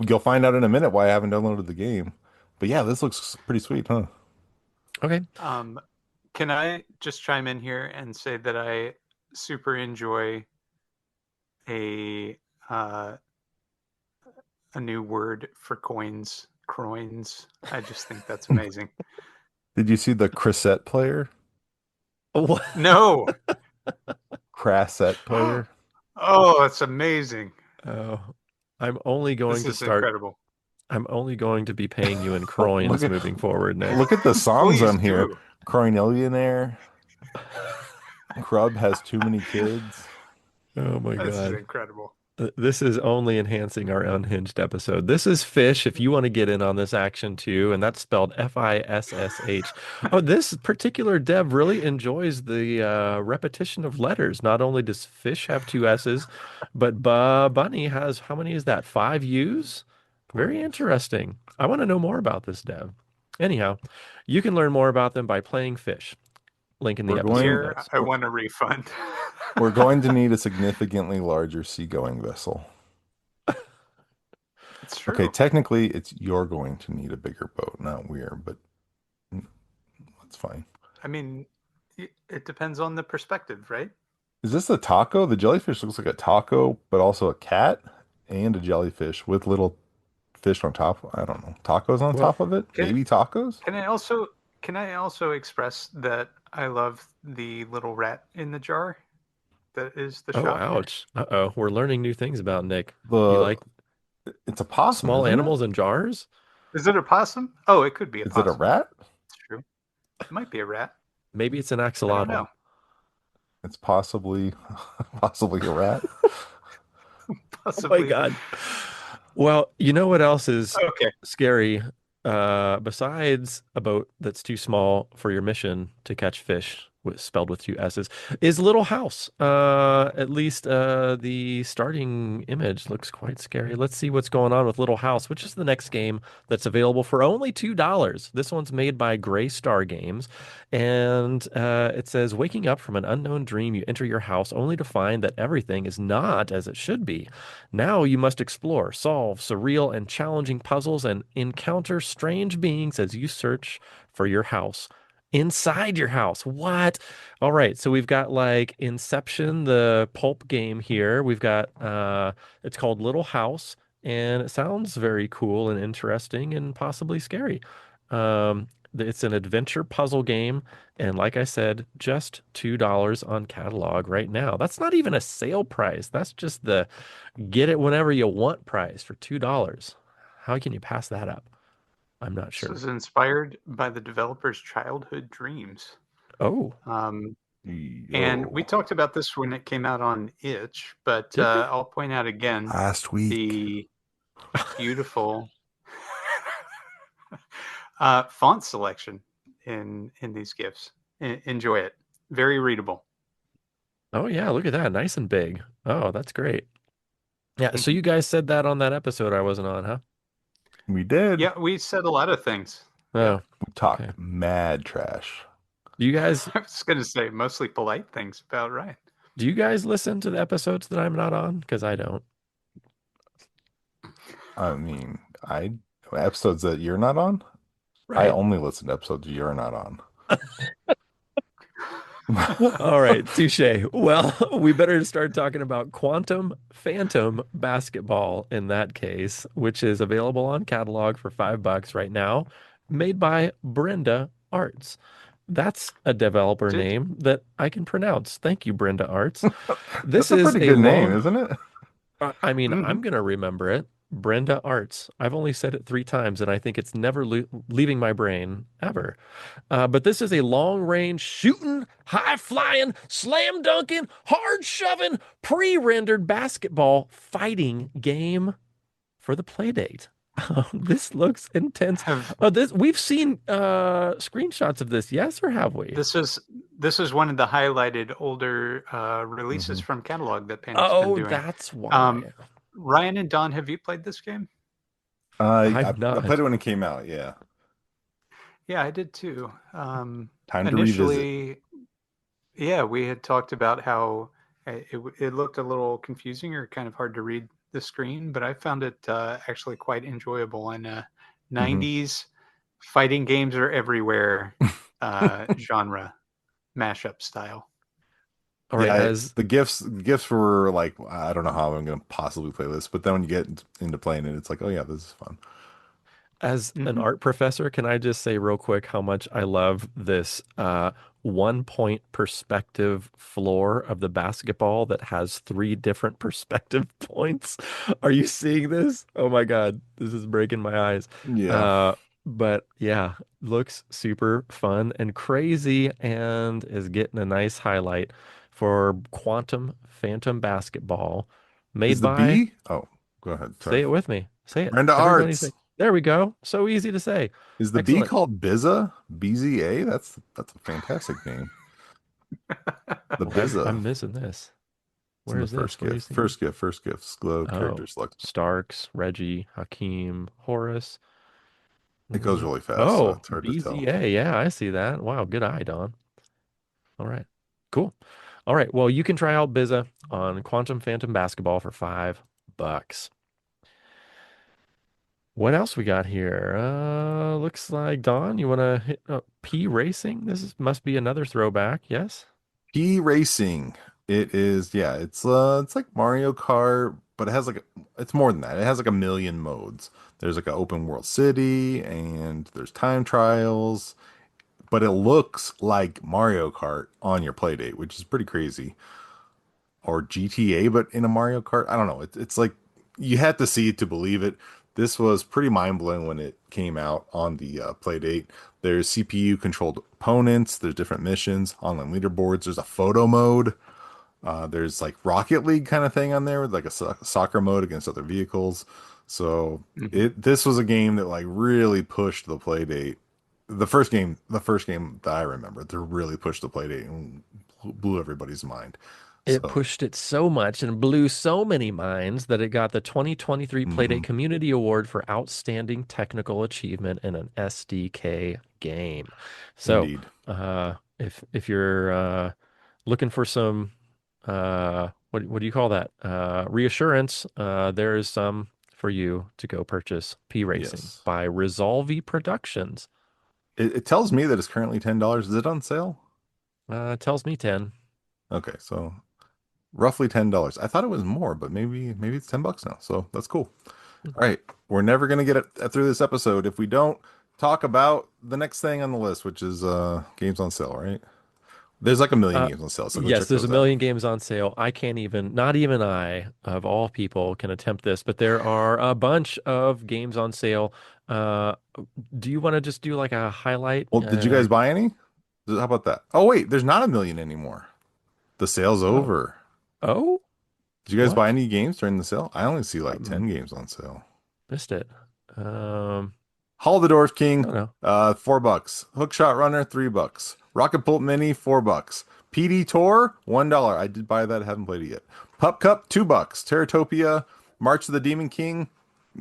A: you'll find out in a minute why I haven't downloaded the game. But yeah, this looks pretty sweet, huh?
C: Okay.
B: Um, can I just chime in here and say that I super enjoy a uh, a new word for coins, croins. I just think that's amazing.
A: Did you see the Crasset player?
C: What?
B: No.
A: Crasset player?
B: Oh, it's amazing.
C: Oh, I'm only going
B: This
C: to
B: is
C: start.
B: incredible.
C: I'm only going to be paying you in
A: Look
C: coins
A: at
C: moving forward, Nick.
A: look at the songs
B: Please
A: on here.
B: do.
A: Croinillionaire. Crub has too many kids.
C: Oh my
B: This is
C: God.
B: incredible.
C: This is only enhancing our unhinged episode. This is Fish if you want to get in on this action too, and that's spelled FISSH. Oh, this particular dev really enjoys the repetition of letters. Not only does Fish have two S's, but Bunny has, how many is that? 5 U's? Very interesting. I want to know more about this dev. Anyhow, you can learn more about them by playing Fish. Link in the
A: We're
C: episode
A: going
B: Here,
C: notes.
B: I want a refund.
A: we're going to need a significantly larger seagoing vessel.
B: It's true.
A: Okay, technically it's you're going to need a bigger boat, not we're, but that's fine.
B: I mean, it depends on the perspective, right?
A: Is this a taco? The jellyfish looks like a taco, but also a cat and a jellyfish with little fish on top. I don't know. Tacos on
C: Well,
A: top of it?
B: Can,
A: Baby tacos?
B: can I also express that I love the little rat in the jar that is the
C: oh,
B: shop here?
C: ouch. Uh-oh. We're learning new things about Nick. You
A: The
C: like
A: It's a possum,
C: small
A: isn't it?
C: animals in jars?
B: Is it a possum? Oh, it could be a
A: Is it a
B: possum.
A: rat?
B: It's true. It might be a rat.
C: Maybe it's an
B: I don't
C: axolotl.
B: know.
A: It's possibly possibly a rat.
C: Oh my
B: Possibly.
C: God. Well, you know what else is
B: Okay.
C: scary? Besides a boat that's too small for your mission to catch fish, spelled with two S's, is Little House. At least the starting image looks quite scary. Let's see what's going on with Little House, which is the next game that's available for only $2. This one's made by Gray Star Games, and it says, waking up from an unknown dream, you enter your house only to find that everything is not as it should be. Now you must explore, solve surreal and challenging puzzles, and encounter strange beings as you search for your house. Inside your house. What? All right. So we've got like Inception, the pulp game here. We've got it's called Little House, and it sounds very cool and interesting and possibly scary. It's an adventure puzzle game, and like I said, just $2 on catalog right now. That's not even a sale price. That's just the get it whenever you want price for $2. How can you pass that up? I'm not
B: This
C: sure.
B: is inspired by the developer's childhood dreams.
C: Oh,
B: And we
A: Yo,
B: talked about this when it came out on Itch, but
C: did we?
B: I'll point out again
A: last week.
B: the beautiful font selection in these GIFs. Enjoy it. Very readable.
C: Oh yeah, look at that. Nice and big. Oh, that's great. Yeah, so
B: Mhm.
C: you guys said that on that episode I wasn't on, huh?
A: We did.
B: Yeah, we said a lot of things.
C: Oh,
B: Yep.
A: We
C: okay.
A: talked mad trash.
C: Do you guys
B: I was going to say mostly polite things about Ryan.
C: do you guys listen to the episodes that I'm not on? Because I don't.
A: I mean, I episodes that you're not on. I
C: Right.
A: only listen to episodes you're not on.
C: All right, touche. Well, we better start talking about Quantum Phantom Basketball in that case, which is available on catalog for $5 right now, made by Brenda Arts. That's a developer
B: Did
C: name that I can pronounce. Thank you, Brenda Arts.
A: That's
C: This
A: a
C: is
A: pretty
C: a
A: good name,
C: long,
A: isn't it?
C: I mean,
B: hmm
C: I'm going to remember it. Brenda Arts. I've only said it 3 times, and I think it's never leaving my brain ever. But this is a long range shooting, high flying, slam dunking, hard shoving, pre rendered basketball fighting game for the Playdate. This looks intense.
B: have
C: This we've seen screenshots of this, yes, or have we?
B: this is one of the highlighted older releases
A: Hmm.
B: from catalog that Pandic's been
C: Oh,
B: doing.
C: that's
B: Um,
C: why.
B: Ryan and Don, have you played this game?
A: I
C: I've
A: played
C: not.
A: it when it came out. Yeah,
B: Yeah, I did too.
A: time to revisit.
B: Initially, yeah, we had talked about how it looked a little confusing or kind of hard to read the screen, but I found it actually quite enjoyable. And
A: Hmm.
B: 90s fighting games are everywhere genre mashup style.
C: All right,
A: Yeah,
C: as
A: the gifts were like, I don't know how I'm gonna possibly play this, but then when you get into playing it, it's like, oh yeah, this is fun.
C: As an
B: Hmm
C: art professor, can I just say real quick how much I love this 1 point perspective floor of the basketball that has 3 different perspective points? Are you seeing this? Oh my God, this is breaking my eyes.
A: Yeah.
C: Uh, but yeah, looks super fun and crazy and is getting a nice highlight for Quantum Phantom Basketball
A: Is
C: made
A: the
C: by,
A: B? Oh, go ahead.
C: say
A: Sorry.
C: it with me, say it.
A: Brenda
C: Everybody
A: Arts.
C: say, there we go. So easy to say.
A: Is the B
C: Excellent.
A: called Bizza? BZA? That's a fantastic name. The
C: Well,
A: Bizza.
C: I'm missing this.
A: It's in
C: Where
A: the
C: is
A: first
C: this? What are you
A: gift.
C: seeing?
A: First gift. Slow character
C: Oh,
A: select.
C: Starks, Reggie, Hakeem, Horace.
A: It goes
C: Mm.
A: really fast, so
C: Oh,
A: it's hard to tell.
C: BZA. Yeah, I see that. Wow, good eye, Don. All right, cool. All right, well, you can try out Bizza on Quantum Phantom Basketball for $5. What else we got here? Looks like Don, you want to hit P Racing? Must be another throwback. Yes.
A: P Racing. It is, yeah, it's like Mario Kart, but it's more than that. It has like a million modes. There's like an open world city and there's time trials, but it looks like Mario Kart on your Playdate, which is pretty crazy. Or GTA, but in a Mario Kart. I don't know. It's like you had to see it to believe it. This was pretty mind blowing when it came out on the Playdate. There's CPU controlled opponents. There's different missions, online leaderboards. There's a photo mode. There's like Rocket League kind of thing on there with like a soccer mode against other vehicles. So
B: hmm
A: this was a game that like really pushed the Playdate. The first game that I remember to really push the Playdate and blew everybody's mind.
C: It
A: So.
C: pushed it so much and blew so many minds that it got the 2023 Playdate
A: Mhm.
C: Community Award for Outstanding Technical Achievement in an SDK game. So,
A: Indeed.
C: if you're looking for some what do you call that? Reassurance, there is some for you to go purchase P Racing
A: Yes.
C: by Resolvi Productions.
A: It tells me that it's currently $10. Is it on sale?
C: Tells me 10.
A: Okay, so roughly $10. I thought it was more, but maybe it's $10 now. So that's cool. All right. We're never gonna get it through this episode if we don't talk about the next thing on the list, which is games on sale, right? There's like a million
C: Uh,
A: games on sale, so go
C: yes,
A: check
C: there's a
A: those out.
C: million games on sale. I can't even, not even I, of all people, can attempt this, but there are a bunch of games on sale. Uh, do you want to just do like a highlight?
A: Well, did you guys buy any? How about that? Oh wait, there's not a million anymore. The sale's
C: Oh,
A: over.
C: oh,
A: Did you guys buy
C: what?
A: any games during the sale? I only see like
C: Um,
A: 10 games on sale.
C: Missed it. Um,
A: Hall of the Dwarf
C: I
A: King,
C: don't know.
A: $4. Hookshot Runner, $3. Rocket Pulp Mini, $4. PD Tour, $1. I did buy that, haven't played it yet. Pup Cup, $2. Terratopia, March of the Demon King,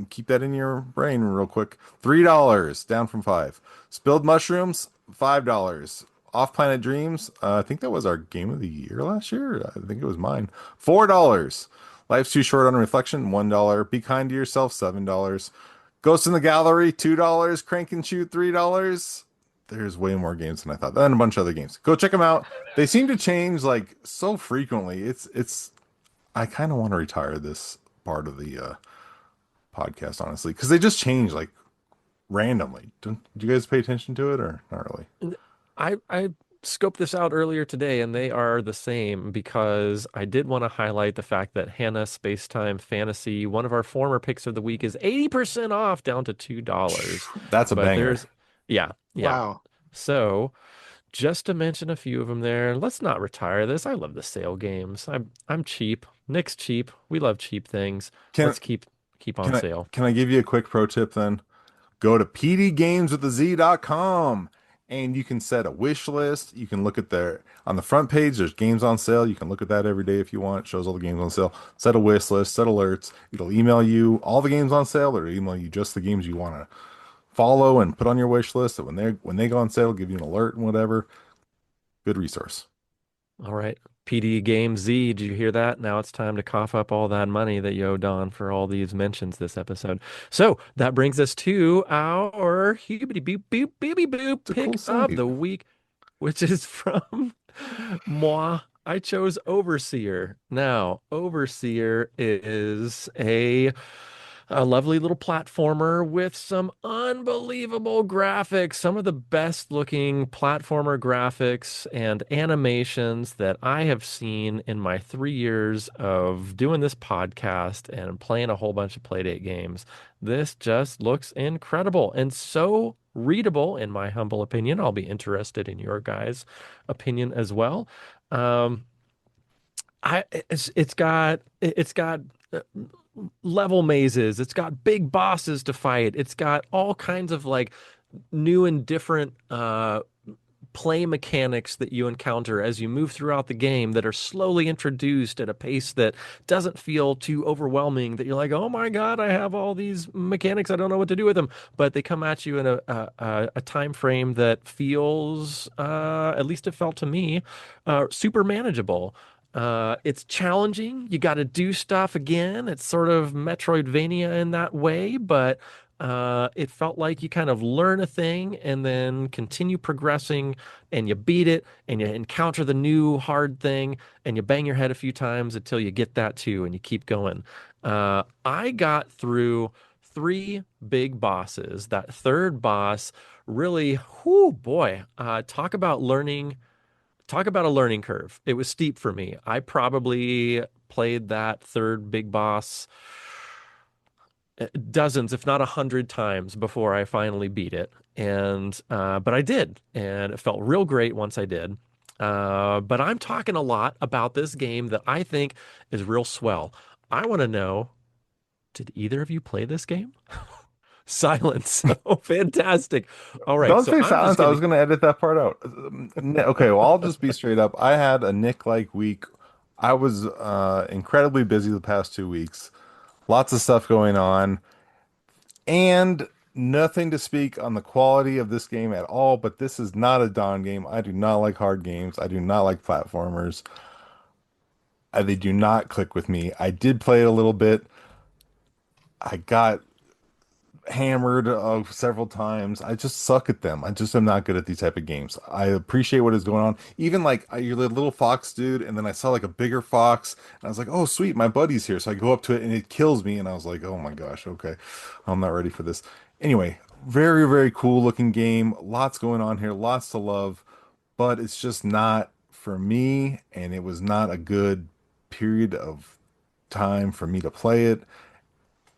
A: keep that in your brain real quick. $3, down from 5. Spilled Mushrooms, $5. Off Planet Dreams, I think that was our game of the year last year. I think it was mine. $4. Life's Too Short on Reflection, $1. Be Kind to Yourself, $7. Ghost in the Gallery, $2. Crank and Shoot, $3. There's way more games than I thought. And a bunch of other games. Go check them out. They seem to change like so frequently. It's I kind of want to retire this part of the podcast, honestly, because they just change like randomly. Do you guys pay attention to it or not really?
C: I scoped this out earlier today, and they are the same because I did want to highlight the fact that Hannah Spacetime Fantasy, one of our former picks of the week, is 80% off down to $2.
A: That's a
C: But
A: banger.
C: there's, yeah, yeah.
B: Wow.
C: So just to mention a few of them there, let's not retire this. I love the sale games. I'm cheap. Nick's cheap. We love cheap things.
A: Can
C: Let's keep on
A: can I
C: sale.
A: can I give you a quick pro tip then? Go to pdgameswithaz.com and you can set a wish list. You can look at their on the front page, there's games on sale. You can look at that every day if you want. It shows all the games on sale. Set a wish list, set alerts. It'll email you all the games on sale, or it'll email you just the games you want to follow and put on your wish list. So when they go on sale, it'll give you an alert and whatever. Good resource.
C: All right. PD Game Z, did you hear that? Now it's time to cough up all that money that you owe Don for all these mentions this episode. So that brings us to our hibbity boop boop baby boop
A: It's a cool
C: pick of
A: site.
C: the week, which is from moi. I chose Overseer. Now, Overseer is a lovely little platformer with some unbelievable graphics, some of the best looking platformer graphics and animations that I have seen in my 3 years of doing this podcast and playing a whole bunch of Playdate games. This just looks incredible and so readable, in my humble opinion. I'll be interested in your guys' opinion as well. Um, it's got level mazes. It's got big bosses to fight. It's got all kinds of like new and different play mechanics that you encounter as you move throughout the game that are slowly introduced at a pace that doesn't feel too overwhelming, that you're like, oh my God, I have all these mechanics. I don't know what to do with them. But they come at you in a time frame that feels, at least it felt to me, super manageable. It's challenging. You got to do stuff again. It's sort of Metroidvania in that way, but it felt like you kind of learn a thing and then continue progressing and you beat it and you encounter the new hard thing and you bang your head a few times until you get that too and you keep going. I got through three big bosses. That third boss really, whoo boy, talk about a learning curve. It was steep for me. I probably played that third big boss dozens, if not 100 times before I finally beat it. And but I did, and it felt real great once I did. But I'm talking a lot about this game that I think is real swell. I want to know, did either of you play this game? Silence. Oh, fantastic. All right,
A: Don't
C: so
A: say
C: I'm just
A: silence. I
C: gonna.
A: was going to edit that part out. Okay, well, I'll just be straight up. I had a Nick-like week. I was incredibly busy the past 2 weeks. Lots of stuff going on, and nothing to speak on the quality of this game at all. But this is not a Don game. I do not like hard games. I do not like platformers. They do not click with me. I did play it a little bit. I got hammered several times. I just suck at them. I just am not good at these type of games. I appreciate what is going on. Even like you're the little fox dude, and then I saw like a bigger fox, and I was like, "Oh, sweet, my buddy's here." So I go up to it, and it kills me, and I was like, "Oh my gosh, okay, I'm not ready for this." Anyway, very, very cool looking game. Lots going on here, lots to love, but it's just not for me, and it was not a good period of time for me to play it.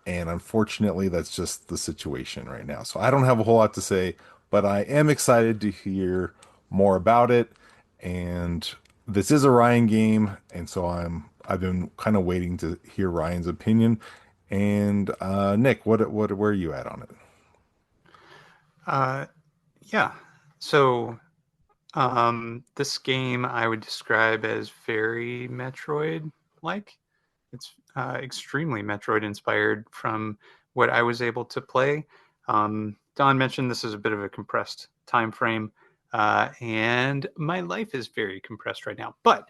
A: And unfortunately, that's just the situation right now. So I don't have a whole lot to say, but I am excited to hear more about it. And this is a Ryan game, and so I've been kind of waiting to hear Ryan's opinion. And Nick, where are you at on it?
B: Uh, yeah. So this game I would describe as very Metroid-like. It's extremely Metroid inspired from what I was able to play. Don mentioned this is a bit of a compressed time frame, and my life is very compressed right now. But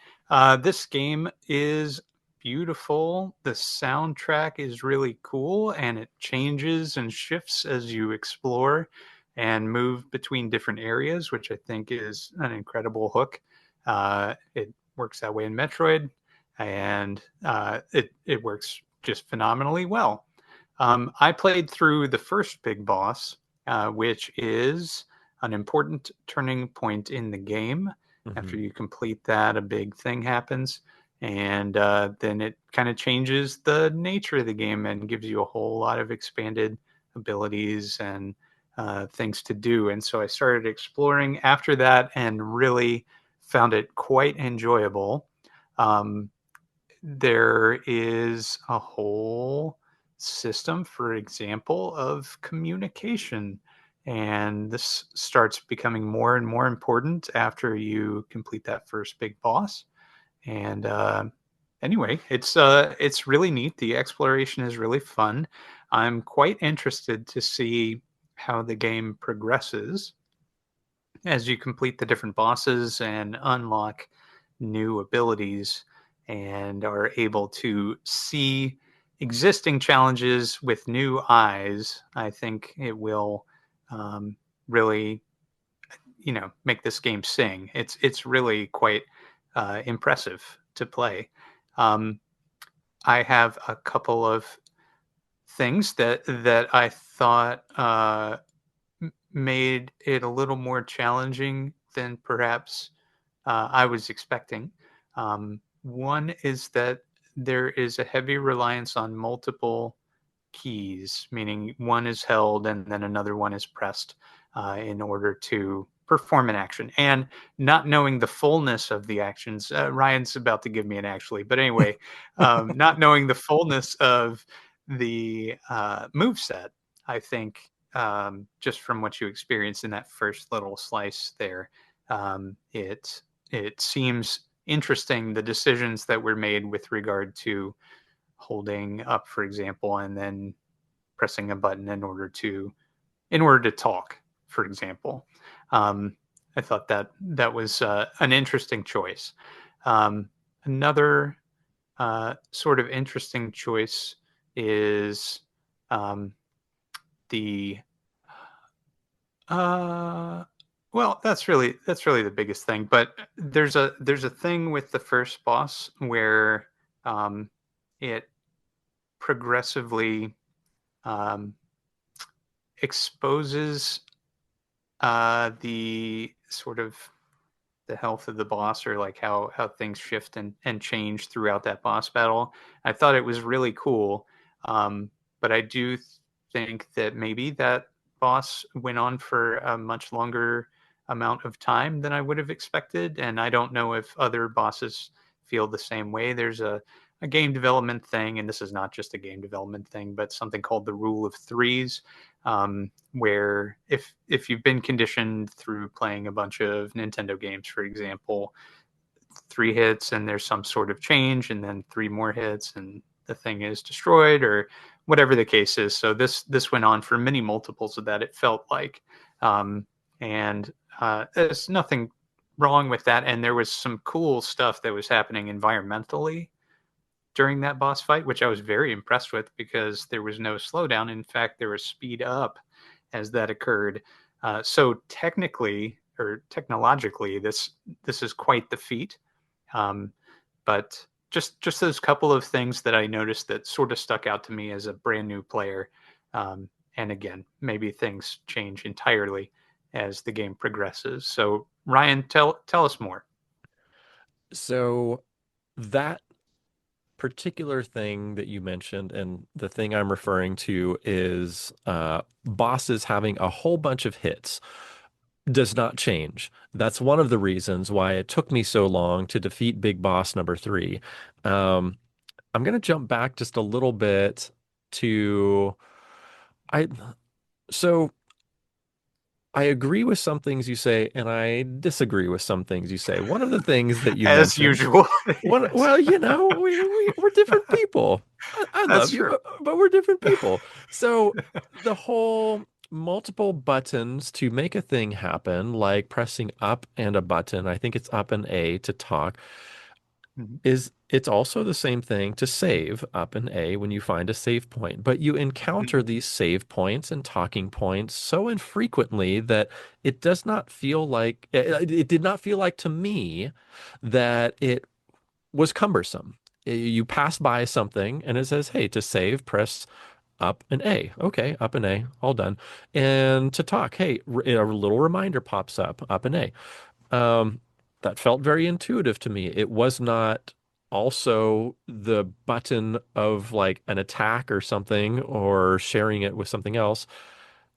B: this game is beautiful. The soundtrack is really cool, and it changes and shifts as you explore and move between different areas, which I think is an incredible hook. It works that way in Metroid, and it works just phenomenally well. I played through the first big boss, which is an important turning point in the game. After you complete that, a big thing happens, and then it kind of changes the nature of the game and gives you a whole lot of expanded abilities and things to do. And so I started exploring after that and really found it quite enjoyable. There is a whole system, for example, of communication. And this starts becoming more and more important after you complete that first big boss. And anyway, it's really neat. The exploration is really fun. I'm quite interested to see how the game progresses as you complete the different bosses and unlock new abilities and are able to see existing challenges with new eyes. I think it will really, make this game sing. It's really quite impressive to play. Um, I have a couple of things that I thought made it a little more challenging than perhaps I was expecting. One is that there is a heavy reliance on multiple keys, meaning one is held and then another one is pressed in order to perform an action. And not knowing the fullness of the actions, Ryan's about to give me an actually, but anyway, not knowing the fullness of the move set, I think just from what you experienced in that first little slice there, it seems interesting the decisions that were made with regard to holding up, for example, and then pressing a button in order to talk, for example. I thought that was an interesting choice. Another sort of interesting choice is the uh, well, that's really the biggest thing. But there's a thing with the first boss where it progressively um, exposes the sort of the health of the boss, or like how things shift and change throughout that boss battle. I thought it was really cool, but I do think that maybe that boss went on for a much longer amount of time than I would have expected, and I don't know if other bosses feel the same way. There's a game development thing, and this is not just a game development thing, but something called the rule of threes, where if you've been conditioned through playing a bunch of Nintendo games, for example, 3 hits and there's some sort of change, and then 3 more hits and the thing is destroyed, or whatever the case is. So this went on for many multiples of that, it felt like, and there's nothing wrong with that. And there was some cool stuff that was happening environmentally during that boss fight, which I was very impressed with, because there was no slowdown. In fact, there was speed up as that occurred. So technically, or technologically, this is quite the feat. But just those couple of things that I noticed that sort of stuck out to me as a brand new player. And again, maybe things change entirely as the game progresses. So Ryan, tell us more.
C: So that particular thing that you mentioned, and the thing I'm referring to is bosses having a whole bunch of hits does not change. That's one of the reasons why it took me so long to defeat Big Boss number three. Um, I'm going to jump back just a little bit to I so I agree with some things you say, and I disagree with some things you say. One of the things that you
B: As
C: mentioned,
B: usual. Yes.
C: well, we're different people. I
B: That's
C: love you,
B: true.
C: but we're different people. So the whole multiple buttons to make a thing happen, like pressing up and a button, I think it's up and A to talk,
B: Mhm.
C: it's also the same thing to save up an A when you find a save point. But you encounter
B: Mhm.
C: these save points and talking points so infrequently that it does not feel like it did not feel like to me that it was cumbersome. You pass by something and it says, "Hey, to save, press up an A." Okay, up an A, all done. And to talk, hey, a little reminder pops up an A. Um, that felt very intuitive to me. It was not also the button of like an attack or something or sharing it with something else.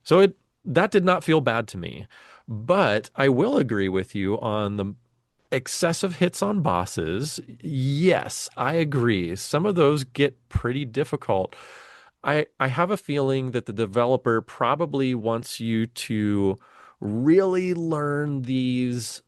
C: So it that did not feel bad to me. But I will agree with you on the excessive hits on bosses. Yes, I agree. Some of those get pretty difficult. I have a feeling that the developer probably wants you to really learn these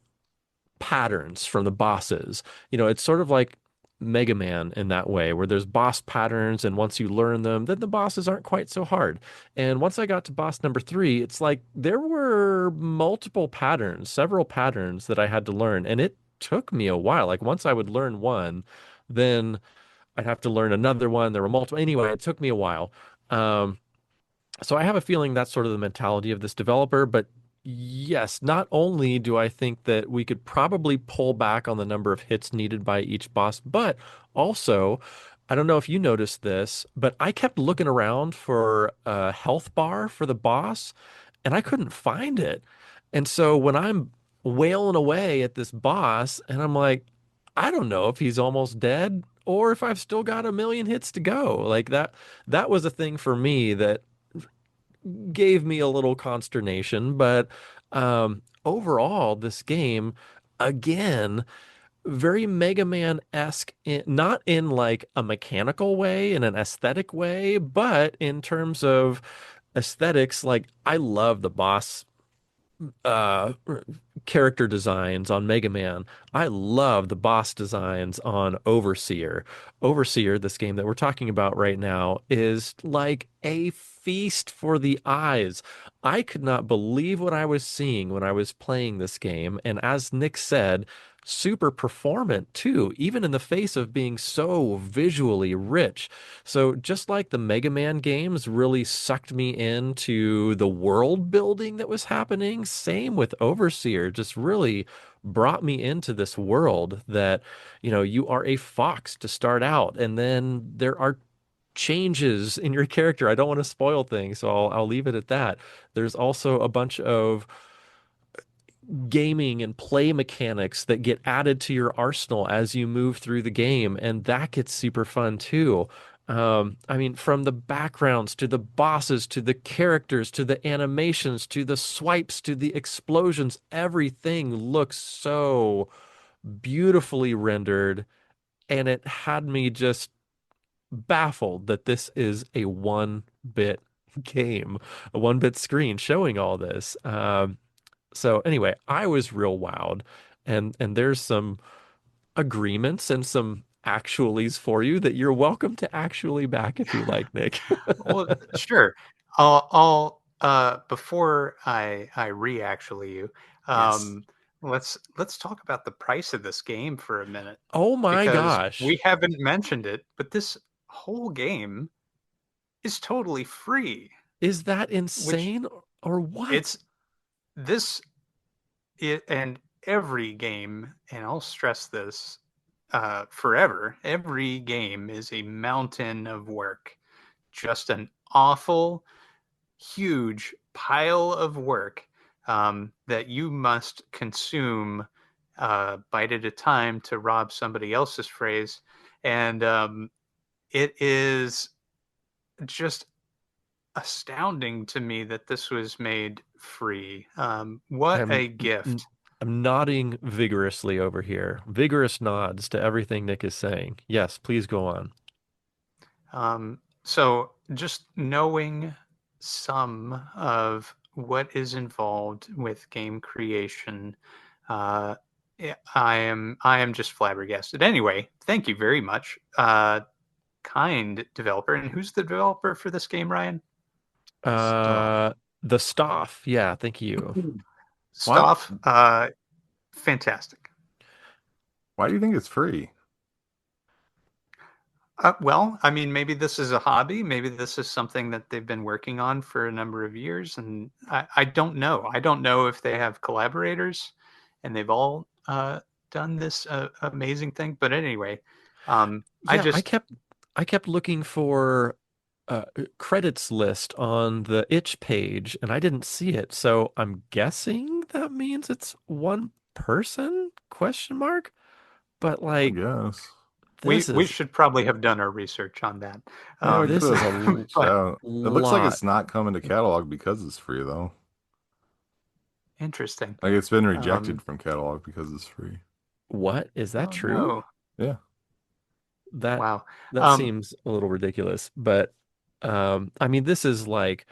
C: patterns from the bosses. It's sort of like Mega Man in that way, where there's boss patterns, and once you learn them, then the bosses aren't quite so hard. And once I got to boss number three, it's like there were multiple patterns, several patterns that I had to learn, and it took me a while. Like once I would learn one, then I'd have to learn another one. There were multiple. Anyway, it took me a while. Um, so I have a feeling that's sort of the mentality of this developer, but yes, not only do I think that we could probably pull back on the number of hits needed by each boss, but also, I don't know if you noticed this, but I kept looking around for a health bar for the boss and I couldn't find it. And so when I'm wailing away at this boss and I'm like, I don't know if he's almost dead or if I've still got a million hits to go. Like that was a thing for me that gave me a little consternation, but overall, this game, again, very Mega Man-esque, not in like a mechanical way, in an aesthetic way, but in terms of aesthetics, like I love the boss uh character designs on Mega Man. I love the boss designs on Overseer. Overseer, this game that we're talking about right now, is like a feast for the eyes. I could not believe what I was seeing when I was playing this game. And as Nick said, super performant too, even in the face of being so visually rich. So just like the Mega Man games really sucked me into the world building that was happening, same with Overseer, just really brought me into this world that, you are a fox to start out, and then there are changes in your character. I don't want to spoil things, so I'll leave it at that. There's also a bunch of gaming and play mechanics that get added to your arsenal as you move through the game, and that gets super fun too. I mean, from the backgrounds to the bosses to the characters to the animations to the swipes to the explosions, everything looks so beautifully rendered, and it had me just baffled that this is a one-bit game, a one-bit screen showing all this. So anyway, I was real wowed, and there's some agreements and some actualies for you that you're welcome to actually back if you like, Nick.
B: Well, sure. I'll before I re-actually you,
C: Yes.
B: let's talk about the price of this game for a minute
C: Oh my
B: because
C: gosh.
B: we haven't mentioned it, but this whole game is totally free,
C: Is that
B: which
C: insane or what?
B: it's this it and every game, and I'll stress this forever, every game is a mountain of work, just an awful huge pile of work that you must consume bite at a time, to rob somebody else's phrase. And it is just astounding to me that this was made free. What
C: I'm
B: a gift.
C: I'm nodding vigorously over here. Vigorous nods to everything Nick is saying. Yes, please go on.
B: So just knowing some of what is involved with game creation, uh, I am just flabbergasted. Anyway, thank you very much, kind developer. And who's the developer for this game, Ryan?
A: Stuff.
C: Uh, the Stoff. Yeah, thank you.
A: Why?
B: Stoff. Fantastic.
A: Why do you think it's free?
B: Well, I mean, maybe this is a hobby. Maybe this is something that they've been working on for a number of years, and I don't know. I don't know if they have collaborators, and they've all done this amazing thing. But anyway, I
C: Yeah,
B: just
C: I kept looking for credits list on the itch page and I didn't see it. So I'm guessing that means it's one person? Question mark. But
A: I
C: like
A: guess.
C: this
B: we
C: is
B: should probably have done our research on that.
A: Yeah, we could
C: this is
A: have
C: a
A: reached
B: But
A: out. It looks like
C: lot.
A: it's not coming to catalog because it's free though.
B: interesting.
A: Like it's been
B: Um,
A: rejected from catalog because it's free.
C: What? Is that
B: oh
C: true?
B: no!
A: Yeah.
C: That
B: Wow.
C: that
B: Um,
C: seems a little ridiculous. But I mean this is like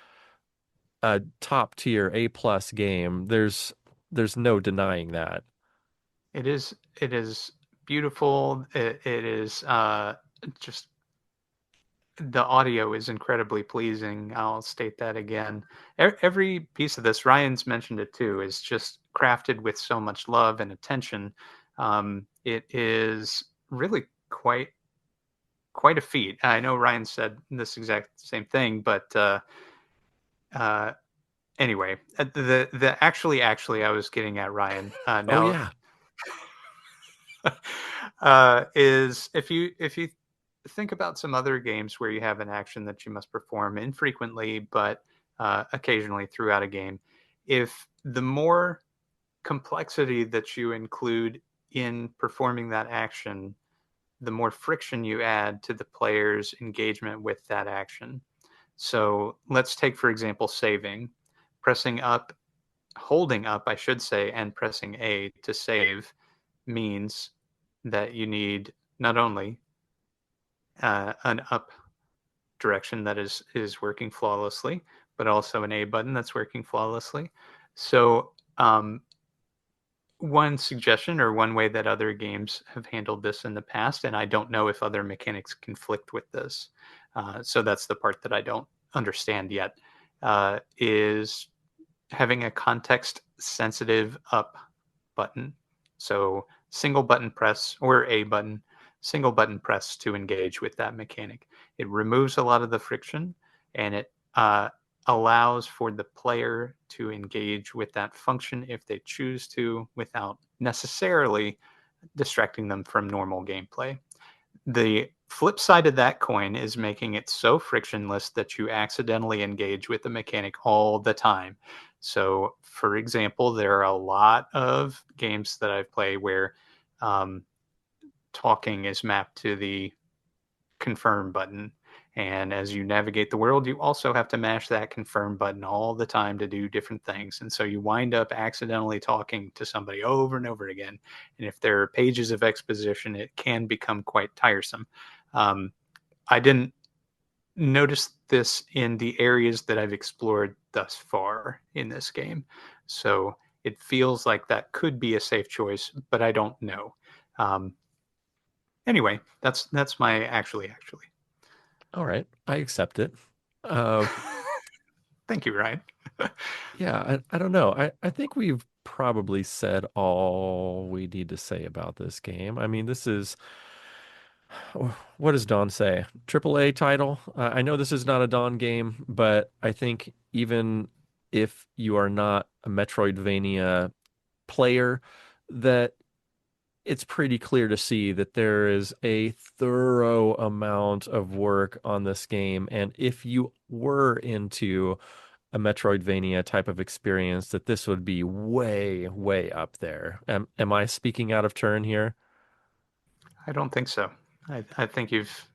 C: a top tier A plus game. There's no denying that.
B: it is beautiful. It is just the audio is incredibly pleasing. I'll state that again. Every piece of this, Ryan's mentioned it too, is just crafted with so much love and attention. It is really quite a feat. I know Ryan said this exact same thing, but uh, anyway, the actually I was getting at, Ryan.
C: Oh
B: Now
C: yeah.
B: is if you think about some other games where you have an action that you must perform infrequently but occasionally throughout a game, if the more complexity that you include in performing that action, the more friction you add to the player's engagement with that action. So let's take, for example, saving. Pressing up, holding up, I should say, and pressing A to save means that you need not only an up direction that is working flawlessly, but also an A button that's working flawlessly. So one suggestion or one way that other games have handled this in the past, and I don't know if other mechanics conflict with this, so that's the part that I don't understand yet, is having a context sensitive up button. So single button press or A button, single button press to engage with that mechanic. It removes a lot of the friction, and it allows for the player to engage with that function if they choose to without necessarily distracting them from normal gameplay. The flip side of that coin is making it so frictionless that you accidentally engage with the mechanic all the time. So, for example, there are a lot of games that I've played where um, talking is mapped to the confirm button. And as you navigate the world, you also have to mash that confirm button all the time to do different things. And so you wind up accidentally talking to somebody over and over again. And if there are pages of exposition, it can become quite tiresome. I didn't notice this in the areas that I've explored thus far in this game. So it feels like that could be a safe choice, but I don't know. Um, anyway, that's my actually.
C: All right, I accept it. Uh,
B: Thank you, Ryan.
C: yeah, I don't know. I think we've probably said all we need to say about this game. I mean, this is what does Dawn say? AAA title. I know this is not a Dawn game, but I think even if you are not a Metroidvania player, that it's pretty clear to see that there is a thorough amount of work on this game. And if you were into a Metroidvania type of experience, that this would be way, way up there. Am I speaking out of turn here?
B: I don't think so. I think you've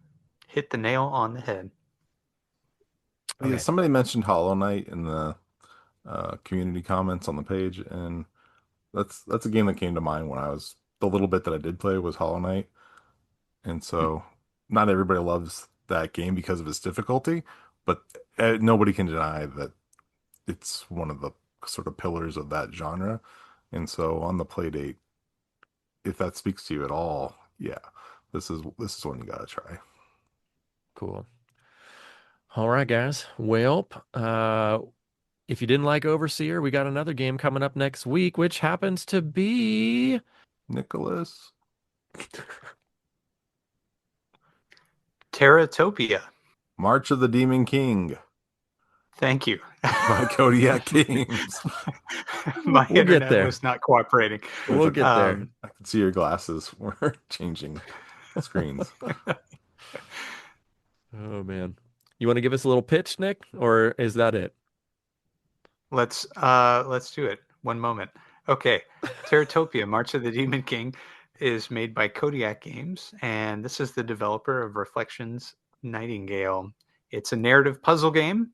B: hit the nail on the head.
A: Yeah,
C: Okay.
A: somebody mentioned Hollow Knight in the community comments on the page, and that's a game that came to mind when I was the little bit that I did play was Hollow Knight, and so not everybody loves that game because of its difficulty, but nobody can deny that it's one of the sort of pillars of that genre, and so on the Playdate, if that speaks to you at all, yeah, this is one you gotta try.
C: Cool. All right, guys. Well, if you didn't like Overseer, we got another game coming up next week, which happens to be
A: Nicholas,
B: Terratopia.
A: March of the Demon King
B: Thank you.
A: by Kodiak Games.
B: My
C: we'll get
B: internet
C: there.
B: was not cooperating.
C: We'll get there.
A: I can see your glasses were changing screens.
C: Oh man. You want to give us a little pitch, Nick, or is that it?
B: Let's do it. One moment. Okay. Terratopia, March of the Demon King is made by Kodiak Games, and this is the developer of Reflections Nightingale. It's a narrative puzzle game,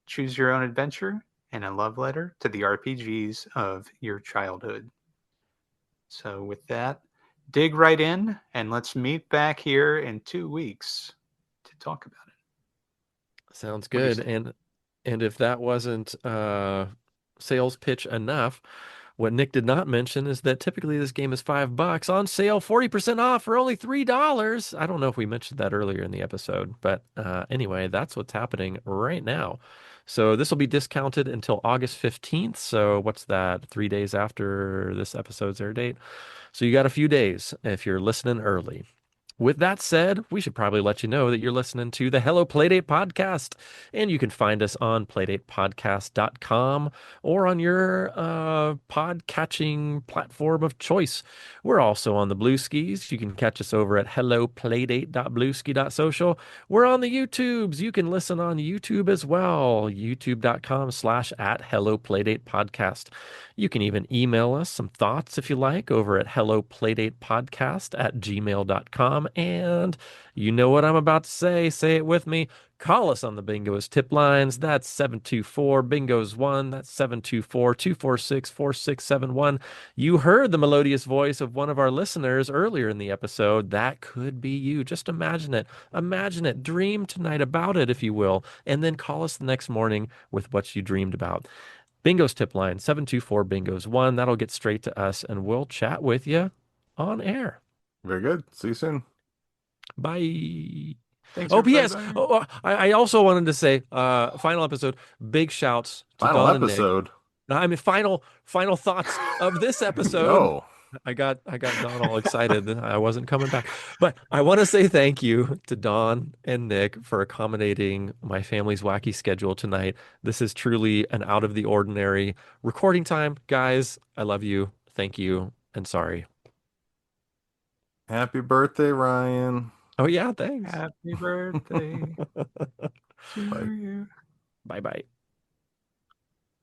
B: choose your own adventure, and a love letter to the RPGs of your childhood. So with that, dig right in and let's meet back here in 2 weeks to talk about it.
C: Sounds
B: What do you
C: good.
B: say?
C: And if that wasn't sales pitch enough, what Nick did not mention is that typically this game is $5 on sale, 40% off for only $3. I don't know if we mentioned that earlier in the episode, but anyway, that's what's happening right now. So this will be discounted until August 15th. So what's that? 3 days after this episode's air date. So you got a few days if you're listening early. With that said, we should probably let you know that you're listening to the Hello Playdate podcast, and you can find us on playdatepodcast.com or on your pod-catching platform of choice. We're also on the Blue Skis. You can catch us over at helloplaydate.blueski.social. We're on the YouTubes. You can listen on YouTube as well, youtube.com/at Hello Playdate Podcast. You can even email us some thoughts if you like over at helloplaydatepodcast@gmail.com. And you know what I'm about to say it with me. Call us on the Bingo's tip lines. That's 724 Bingo's 1. That's 724 246 4671. You heard the melodious voice of one of our listeners earlier in the episode. That could be you. Just imagine it. Imagine it. Dream tonight about it, if you will. And then call us the next morning with what you dreamed about. Bingo's tip line, 724 Bingo's 1. That'll get straight to us, and we'll chat with you on air.
A: Very good. See you soon.
C: Bye.
B: Thanks,
C: Oh,
B: everybody.
C: P.S. I also wanted to say, final episode, big shouts to
A: Final
C: Don and Nick.
A: episode.
C: I mean, final thoughts of this episode.
A: No.
C: I got Don all excited. I wasn't coming back. But I want to say thank you to Don and Nick for accommodating my family's wacky schedule tonight. This is truly an out of the ordinary recording time. Guys, I love you. Thank you. And sorry.
A: Happy birthday, Ryan.
C: Oh, yeah, thanks.
B: Happy birthday to
A: Bye.
B: you.
C: Bye-bye.